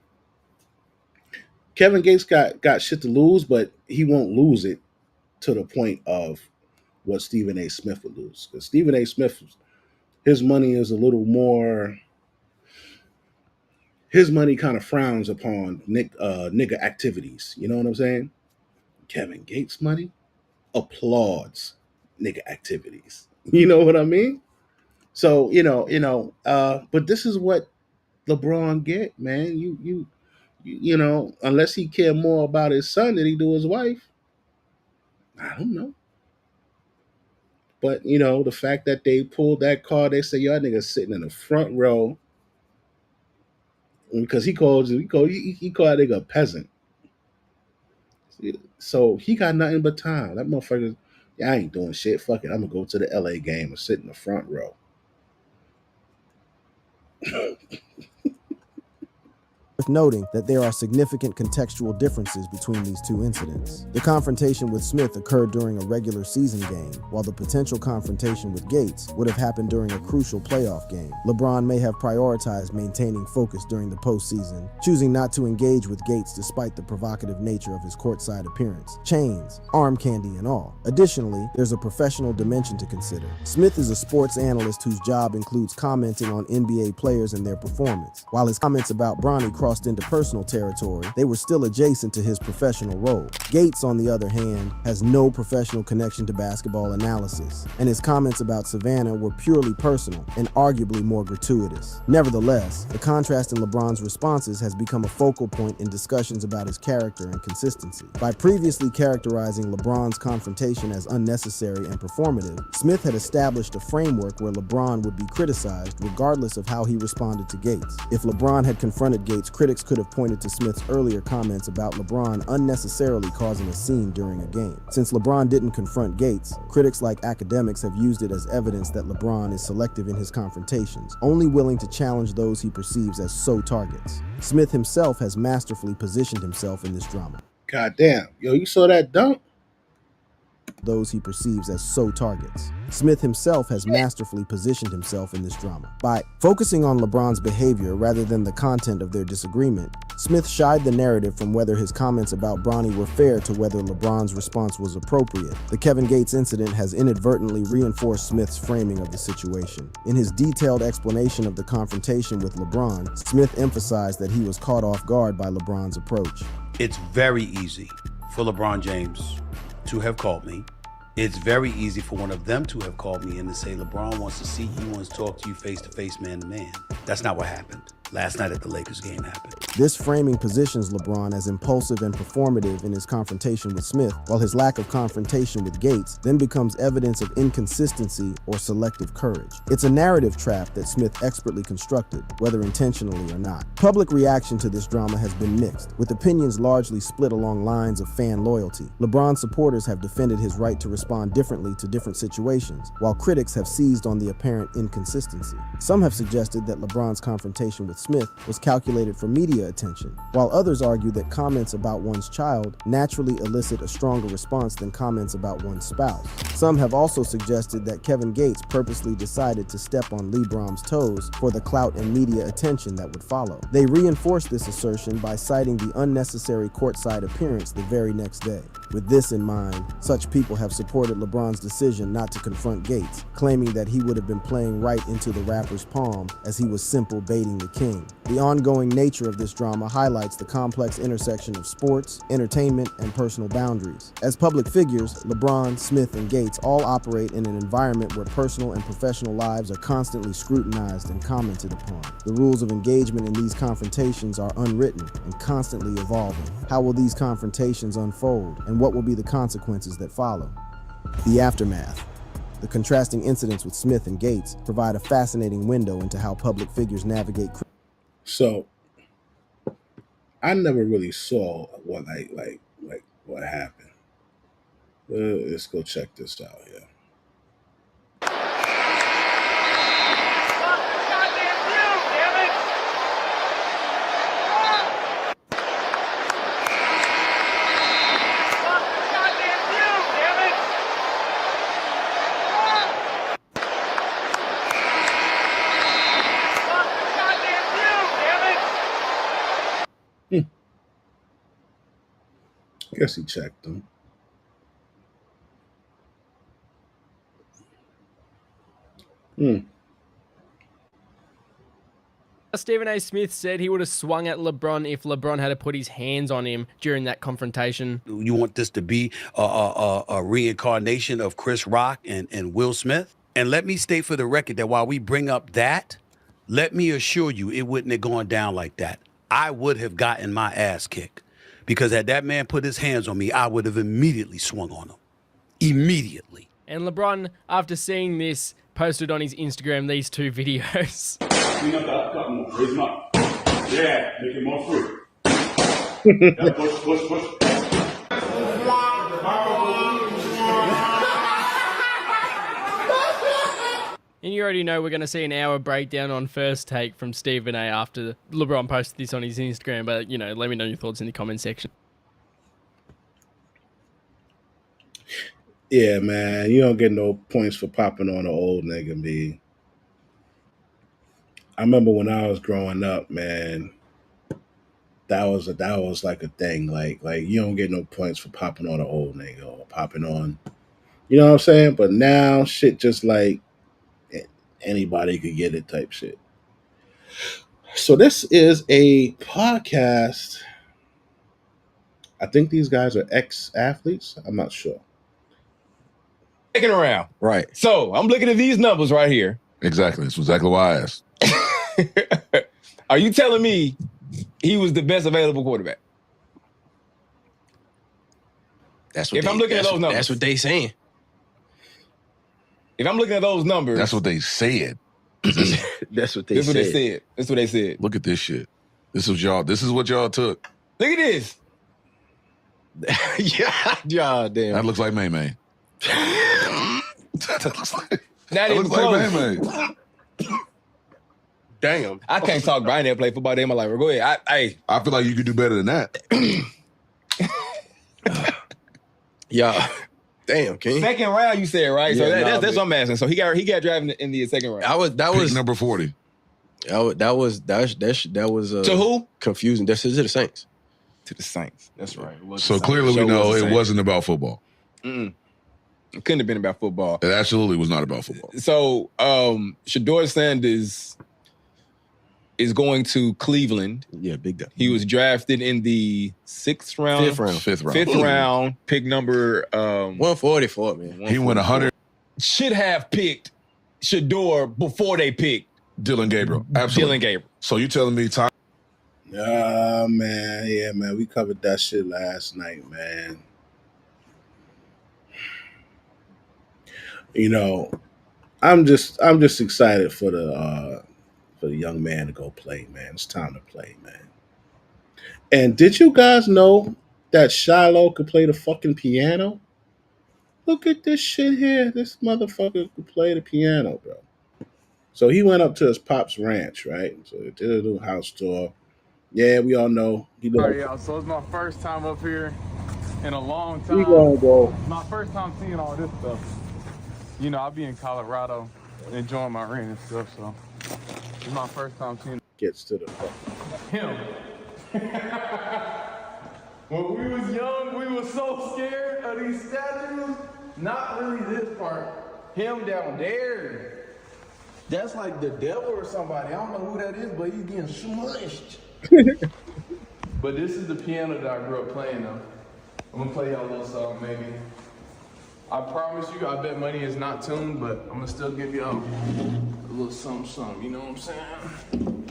Speaker 1: Kevin Gates got shit to lose, but he won't lose it to the point of what Stephen A. Smith would lose. Because Stephen A. Smith, his money is a little more. His money kind of frowns upon nigga activities. You know what I'm saying? Kevin Gates' money applauds nigga activities. You know what I mean? So, but this is what LeBron get, man. You know, unless he care more about his son than he do his wife. I don't know. But, the fact that they pulled that card, they say, y'all niggas sitting in the front row because he called that nigga a peasant. So he got nothing but time. That motherfucker, I ain't doing shit. Fuck it. I'm going to go to the LA game and sit in the front row.
Speaker 5: Worth noting that there are significant contextual differences between these two incidents. The confrontation with Smith occurred during a regular season game, while the potential confrontation with Gates would have happened during a crucial playoff game. LeBron may have prioritized maintaining focus during the postseason, choosing not to engage with Gates despite the provocative nature of his courtside appearance, chains, arm candy, and all. Additionally, there's a professional dimension to consider. Smith is a sports analyst whose job includes commenting on NBA players and their performance. While his comments about Bronny crossed into personal territory, they were still adjacent to his professional role. Gates, on the other hand, has no professional connection to basketball analysis, and his comments about Savannah were purely personal and arguably more gratuitous. Nevertheless, the contrast in LeBron's responses has become a focal point in discussions about his character and consistency. By previously characterizing LeBron's confrontation as unnecessary and performative, Smith had established a framework where LeBron would be criticized regardless of how he responded to Gates. If LeBron had confronted Gates, critics could have pointed to Smith's earlier comments about LeBron unnecessarily causing a scene during a game. Since LeBron didn't confront Gates, critics like academics have used it as evidence that LeBron is selective in his confrontations, only willing to challenge those he perceives as targets. Smith himself has masterfully positioned himself in this drama.
Speaker 1: God damn. Yo, you saw that dunk?
Speaker 5: those he perceives as targets. Smith himself has masterfully positioned himself in this drama. By focusing on LeBron's behavior rather than the content of their disagreement, Smith shied the narrative from whether his comments about Bronny were fair to whether LeBron's response was appropriate. The Kevin Gates incident has inadvertently reinforced Smith's framing of the situation. In his detailed explanation of the confrontation with LeBron, Smith emphasized that he was caught off guard by LeBron's approach.
Speaker 6: It's very easy for LeBron James to have called me. It's very easy for one of them to have called me and to say, LeBron wants to see you, he wants to talk to you face to face, man to man. That's not what happened. Last night at the Lakers game happened.
Speaker 5: This framing positions LeBron as impulsive and performative in his confrontation with Smith, while his lack of confrontation with Gates then becomes evidence of inconsistency or selective courage. It's a narrative trap that Smith expertly constructed, whether intentionally or not. Public reaction to this drama has been mixed, with opinions largely split along lines of fan loyalty. LeBron supporters have defended his right to respond differently to different situations, while critics have seized on the apparent inconsistency. Some have suggested that LeBron's confrontation with Smith was calculated for media attention, while others argue that comments about one's child naturally elicit a stronger response than comments about one's spouse. Some have also suggested that Kevin Gates purposely decided to step on LeBron's toes for the clout and media attention that would follow. They reinforced this assertion by citing the unnecessary courtside appearance the very next day. With this in mind, such people have supported LeBron's decision not to confront Gates, claiming that he would have been playing right into the rapper's palm as he was simple baiting the king. The ongoing nature of this drama highlights the complex intersection of sports, entertainment, and personal boundaries. As public figures, LeBron, Smith, and Gates all operate in an environment where personal and professional lives are constantly scrutinized and commented upon. The rules of engagement in these confrontations are unwritten and constantly evolving. How will these confrontations unfold, and what will be the consequences that follow? The aftermath. The contrasting incidents with Smith and Gates provide a fascinating window into how public figures navigate.
Speaker 1: So I never really saw what like what happened. Let's go check this out here. Guess he checked them.
Speaker 8: Stephen A. Smith said he would have swung at LeBron if LeBron had to put his hands on him during that confrontation.
Speaker 6: You want this to be a reincarnation of Chris Rock and Will Smith? And let me state for the record that while we bring up that, let me assure you it wouldn't have gone down like that. I would have gotten my ass kicked. Because had that man put his hands on me, I would have immediately swung on him. Immediately.
Speaker 8: And LeBron, after seeing this, posted on his Instagram these two videos.
Speaker 12: Clean up that cut more. Raise him up. Yeah, make it more free. Yeah, push.
Speaker 8: And you already know we're going to see an hour breakdown on First Take from Stephen A. after LeBron posted this on his Instagram. But, you know, let me know your thoughts in the comment section.
Speaker 1: Yeah, man, you don't get no points for popping on an old nigga, B. I remember when I was growing up, man, that was like a thing. Like you don't get no points for popping on an old nigga or popping on, you know what I'm saying? But now shit just like anybody could get it type shit. So this is a podcast. I think these guys are ex-athletes. I'm not sure.
Speaker 24: Taking around.
Speaker 25: Right.
Speaker 24: So I'm looking at these numbers right here.
Speaker 4: Exactly. That's exactly why I asked.
Speaker 24: Are you telling me he was the best available quarterback?
Speaker 25: That's what
Speaker 24: I'm looking at those numbers.
Speaker 25: That's what they saying.
Speaker 24: If I'm looking at those numbers.
Speaker 4: That's what they said.
Speaker 25: That's what they said.
Speaker 24: That's what they said.
Speaker 4: Look at this shit. This is what y'all took.
Speaker 24: Look at this.
Speaker 25: yeah, damn.
Speaker 4: That looks like May May.
Speaker 24: Not
Speaker 4: that
Speaker 24: even
Speaker 4: looks
Speaker 24: close.
Speaker 4: like May May.
Speaker 25: Damn.
Speaker 24: I can't talk, bro. I never played football day in my life. Go ahead.
Speaker 4: I feel like you could do better than that.
Speaker 25: Yeah. Damn, King.
Speaker 24: Second round, you said, right? So
Speaker 25: Yeah,
Speaker 24: that's what I'm asking. So he got drafted in the second round.
Speaker 25: That was
Speaker 4: number 40.
Speaker 25: That was
Speaker 24: to who?
Speaker 25: Confusing. That's to the Saints.
Speaker 24: To the Saints. That's right.
Speaker 4: So clearly we know it wasn't about football.
Speaker 24: It couldn't have been about football.
Speaker 4: It absolutely was not about football.
Speaker 24: So Shedeur Sanders is going to Cleveland.
Speaker 25: Yeah, big guy.
Speaker 24: He was drafted in the fifth round.
Speaker 4: Fifth round.
Speaker 24: Fifth round. Pick number
Speaker 25: 144, man.
Speaker 4: He went 100.
Speaker 24: Should have picked Shedeur before they picked
Speaker 4: Dylan Gabriel. Absolutely.
Speaker 24: Dylan Gabriel.
Speaker 4: So you telling me Ty?
Speaker 1: Man. Yeah, man. We covered that shit last night, man. You know, I'm just excited for the young man to go play, man. It's time to play, man. And did you guys know that Shiloh could play the fucking piano? Look at this shit here. This motherfucker could play the piano, bro. So he went up to his pop's ranch, right? So they did a little house tour. Yeah, we all know.
Speaker 11: All right, y'all. So it's my first time up here in a long time.
Speaker 1: We gonna go.
Speaker 11: My first time seeing all this stuff. You know, I'll be in Colorado enjoying my rain and stuff, so it's my first time seeing.
Speaker 1: Gets to the
Speaker 11: him. When we was young, we was so scared of these statues. Not really this part. Him down there. That's like the devil or somebody. I don't know who that is, but he's getting smushed. But this is the piano that I grew up playing though. I'm gonna play y'all a little song maybe. I promise you, I bet money is not tuned, but I'm gonna still give y'all a little something, you know what I'm saying?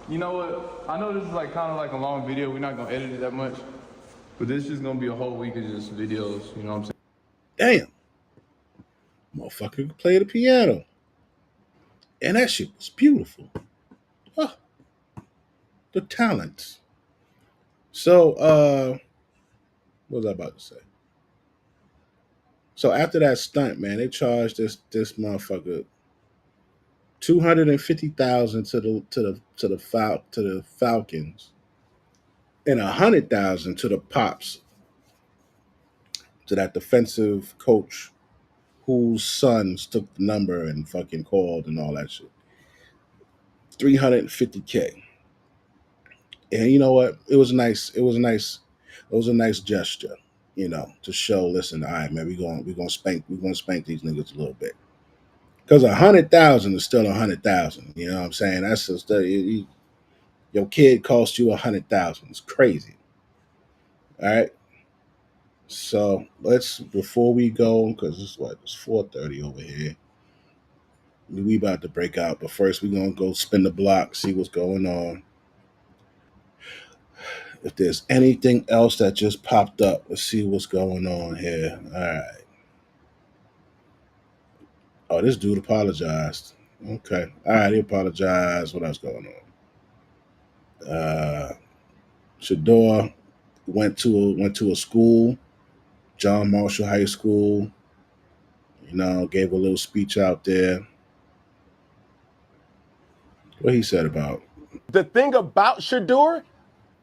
Speaker 11: You know what? I know this is like kind of like a long video. We're not gonna edit it that much, but this is just gonna be a whole week of just videos. You know what I'm saying?
Speaker 1: Damn, motherfucker could play the piano, and that shit was beautiful. Oh, the talent. So, what was I about to say? So after that stunt, man, they charged this motherfucker $250,000 to the Falcons, and $100,000 to the Pops, to that defensive coach whose sons took the number and fucking called and all that shit. $350K. And you know what? It was nice. It was a nice gesture, you know, to show. Listen, all right, man, we're gonna spank these niggas a little bit. Because $100,000 is still $100,000. You know what I'm saying? That's just your kid cost you $100,000. It's crazy. All right. So before we go, because it's 4:30 over here. We about to break out, but first we're gonna go spin the block, see what's going on. If there's anything else that just popped up, let's see what's going on here. All right. Oh, this dude apologized. Okay. All right, he apologized. What else going on? Shedeur went to a school, John Marshall High School. You know, gave a little speech out there. What he said about
Speaker 2: The thing about Shedeur,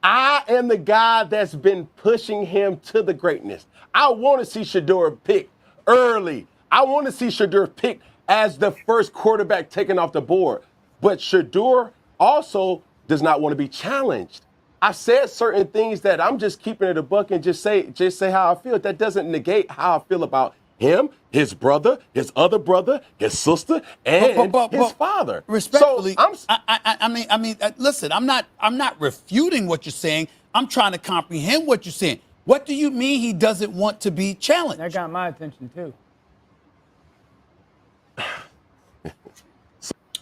Speaker 2: I am the guy that's been pushing him to the greatness. I want to see Shedeur picked early. I want to see Shedeur picked as the first quarterback taken off the board. But Shedeur also does not want to be challenged.
Speaker 13: I've said certain things that I'm just keeping it a buck and just say how I feel. That doesn't negate how I feel about him, his brother, his other brother, his sister, and his father.
Speaker 6: Respectfully,
Speaker 13: So
Speaker 6: I mean, listen, I'm not refuting what you're saying. I'm trying to comprehend what you're saying. What do you mean he doesn't want to be challenged?
Speaker 10: That got my attention too.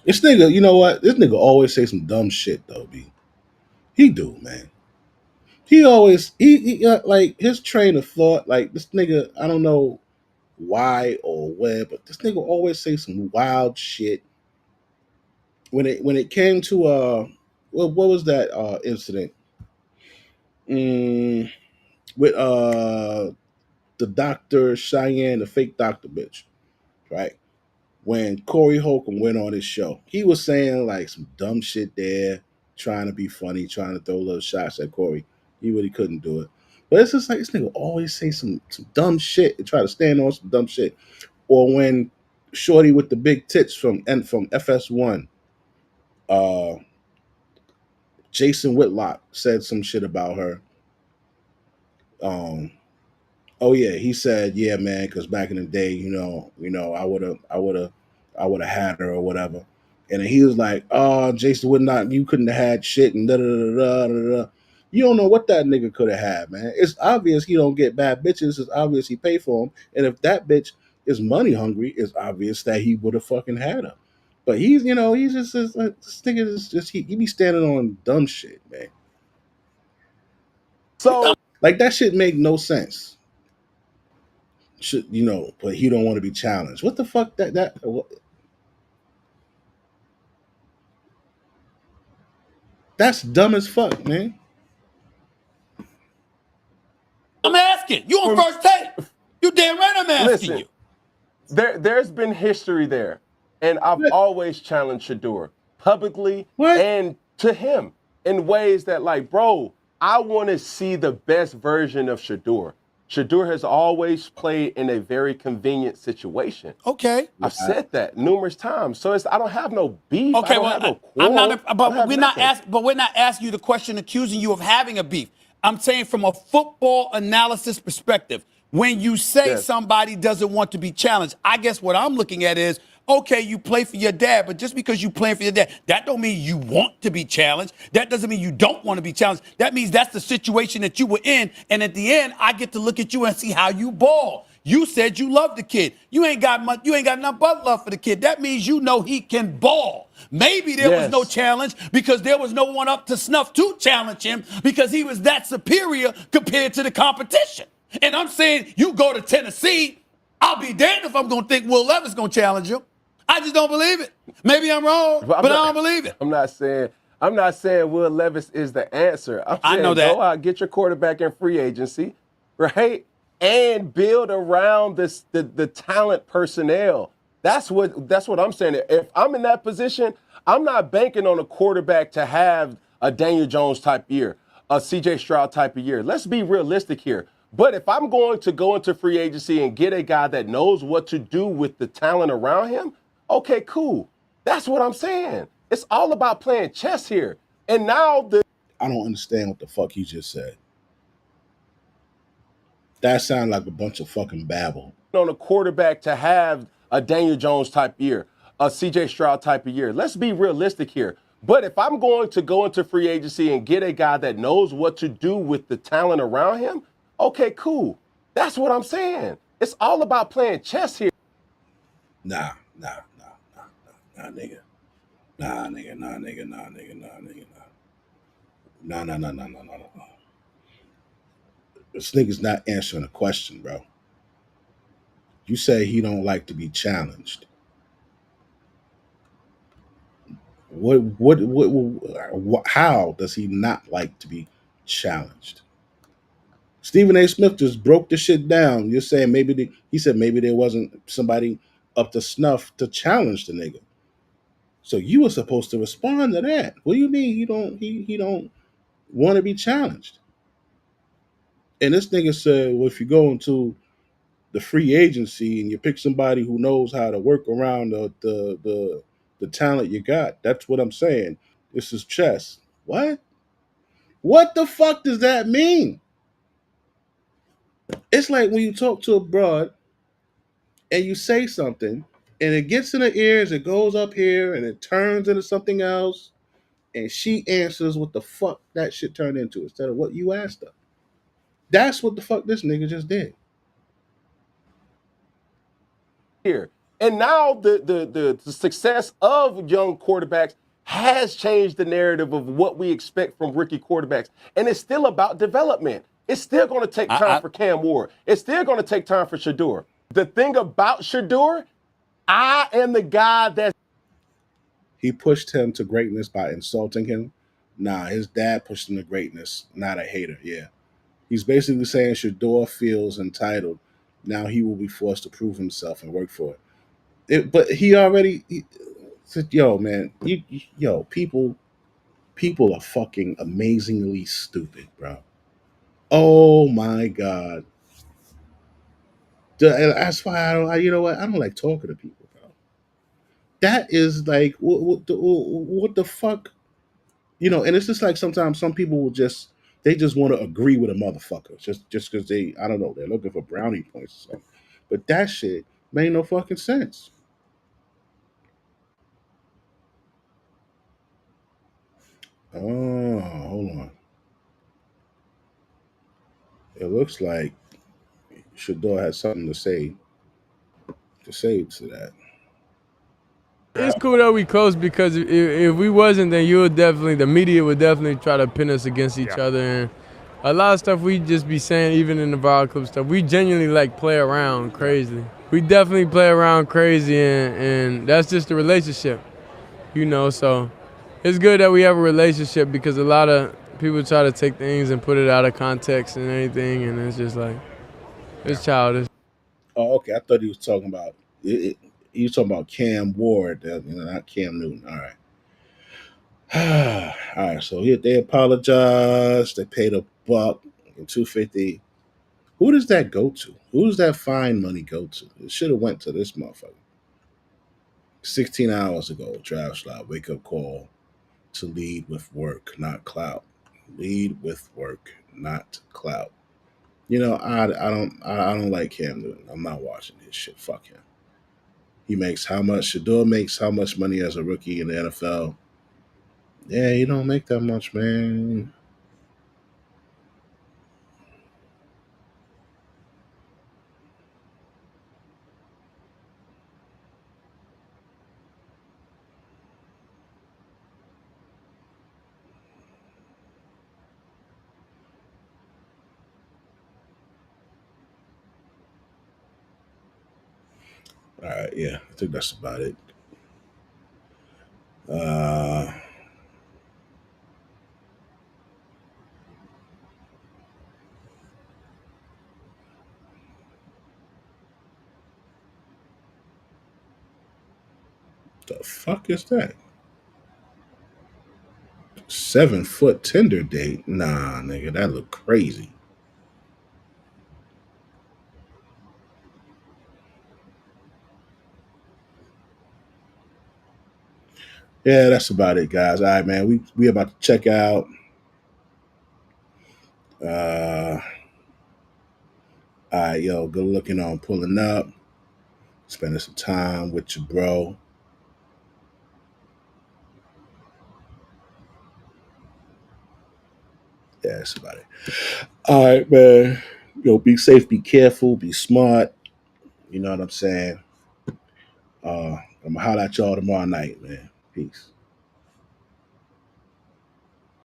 Speaker 1: This nigga, you know what? This nigga always say some dumb shit though, B. He do, man. He always like his train of thought. Like this nigga, I don't know why or where, but this nigga always say some wild shit. When it came to what was that incident? With the doctor Cheyenne, the fake doctor bitch, right? When Corey Holcomb went on his show, he was saying like some dumb shit there, trying to be funny, trying to throw little shots at Corey. He really couldn't do it. But it's just like this nigga always say some dumb shit and try to stand on some dumb shit. Or when Shorty with the big tits from FS1, Jason Whitlock said some shit about her. Oh yeah, he said, yeah, man, because back in the day, you know, I would have had her or whatever. And then he was like, oh, Jason Whitlock, you couldn't have had shit and da da da da da. You don't know what that nigga could have had, man. It's obvious he don't get bad bitches. It's obvious he pay for them. And if that bitch is money hungry, it's obvious that he would have fucking had her. But he's, you know, he's just like, this nigga is just he be standing on dumb shit, man.
Speaker 13: So
Speaker 1: like that shit make no sense. Should you know? But he don't want to be challenged. What the fuck? That's dumb as fuck, man.
Speaker 6: I'm asking. You on first take. You damn right I'm asking you.
Speaker 13: There's been history there. And I've always challenged Shador publicly and to him in ways that, like, bro, I want to see the best version of Shador. Shador has always played in a very convenient situation.
Speaker 6: Okay.
Speaker 13: I've said that numerous times. So I don't have no beef.
Speaker 6: Okay,
Speaker 13: I don't
Speaker 6: well,
Speaker 13: have no
Speaker 6: I'm
Speaker 13: quarrel.
Speaker 6: not. But we're not asking you the question accusing you of having a beef. I'm saying from a football analysis perspective, when you say somebody doesn't want to be challenged, I guess what I'm looking at is, okay, you play for your dad, but just because you play for your dad, that don't mean you want to be challenged. That doesn't mean you don't want to be challenged. That means that's the situation that you were in, and at the end, I get to look at you and see how you ball. You said you love the kid. You ain't got nothing but love for the kid. That means you know he can ball. Maybe there was no challenge because there was no one up to snuff to challenge him because he was that superior compared to the competition. And I'm saying you go to Tennessee, I'll be damned if I'm going to think Will Levis going to challenge him. I just don't believe it. Maybe I'm wrong, but I don't believe it.
Speaker 13: I'm not saying Will Levis is the answer.
Speaker 6: I know that.
Speaker 13: Go out, get your quarterback in free agency, right? And build around the talent personnel. That's what I'm saying. If I'm in that position, I'm not banking on a quarterback to have a Daniel Jones type year, a CJ Stroud type of year. Let's be realistic here. But if I'm going to go into free agency and get a guy that knows what to do with the talent around him, okay, cool. That's what I'm saying. It's all about playing chess here. And now
Speaker 1: I don't understand what the fuck he just said. That sounded like a bunch of fucking babble.
Speaker 13: On a quarterback to have a Daniel Jones type year, a CJ Stroud type of year. Let's be realistic here. But if I'm going to go into free agency and get a guy that knows what to do with the talent around him, okay, cool. That's what I'm saying. It's all about playing chess here.
Speaker 1: Nah, nigga. Nah. This nigga's not answering the question, bro. You say he don't like to be challenged. How does he not like to be challenged? Stephen A. Smith just broke the shit down. You're saying he said maybe there wasn't somebody up to snuff to challenge the nigga. So you were supposed to respond to that. What do you mean he don't want to be challenged? And this nigga said, well, if you go into the free agency and you pick somebody who knows how to work around the talent you got, that's what I'm saying. This is chess. What? What the fuck does that mean? It's like when you talk to a broad and you say something and it gets in her ears, it goes up here and it turns into something else, and she answers what the fuck that shit turned into instead of what you asked her. That's what the fuck this nigga just did.
Speaker 13: Here. And now the success of young quarterbacks has changed the narrative of what we expect from rookie quarterbacks. And it's still about development. It's still going to take time for Cam Ward. It's still going to take time for Shedeur. The thing about Shedeur, I am the guy that
Speaker 1: he pushed him to greatness by insulting him. Nah, his dad pushed him to greatness, not a hater. Yeah. He's basically saying Shedeur feels entitled. Now he will be forced to prove himself and work for it. But he already said, yo, man, people are fucking amazingly stupid, bro. Oh my God. That's why I don't, you know what? I don't like talking to people, bro. That is like, what the fuck? You know, and it's just like sometimes some people will just want to agree with a motherfucker just because they, I don't know, they're looking for brownie points or something. But that shit made no fucking sense. Oh, hold on. It looks like Shedeur has something to say to that.
Speaker 14: It's cool that we close because if we wasn't, then the media would definitely try to pin us against each other. And a lot of stuff we just be saying, even in the viral clip stuff, we genuinely like play around crazy. We definitely play around crazy, and that's just the relationship, you know. So it's good that we have a relationship because a lot of people try to take things and put it out of context and anything, and it's just like, it's childish.
Speaker 1: Oh, okay. I thought he was talking about he was talking about Cam Ward, not Cam Newton. All right. All right. So they apologized. They paid $1 and $250. Who does that go to? Who does that fine money go to? It should have went to this motherfucker. 16 hours ago, Travis Scott, wake up call to lead with work, not clout. Lead with work, not clout. You know, I don't like Cam Newton. I'm not watching his shit. Fuck him. He makes how much? Shedeur makes how much money as a rookie in the NFL? Yeah, you don't make that much, man. All right, yeah, I think that's about it. The fuck is that? 7-foot Tinder date? Nah, nigga, that look crazy. Yeah, that's about it, guys. All right, man. We about to check out. All right, yo, good looking on pulling up, spending some time with your bro. Yeah, that's about it. All right, man. Yo, be safe, be careful, be smart. You know what I'm saying? I'm gonna holler at y'all tomorrow night, man. Peace.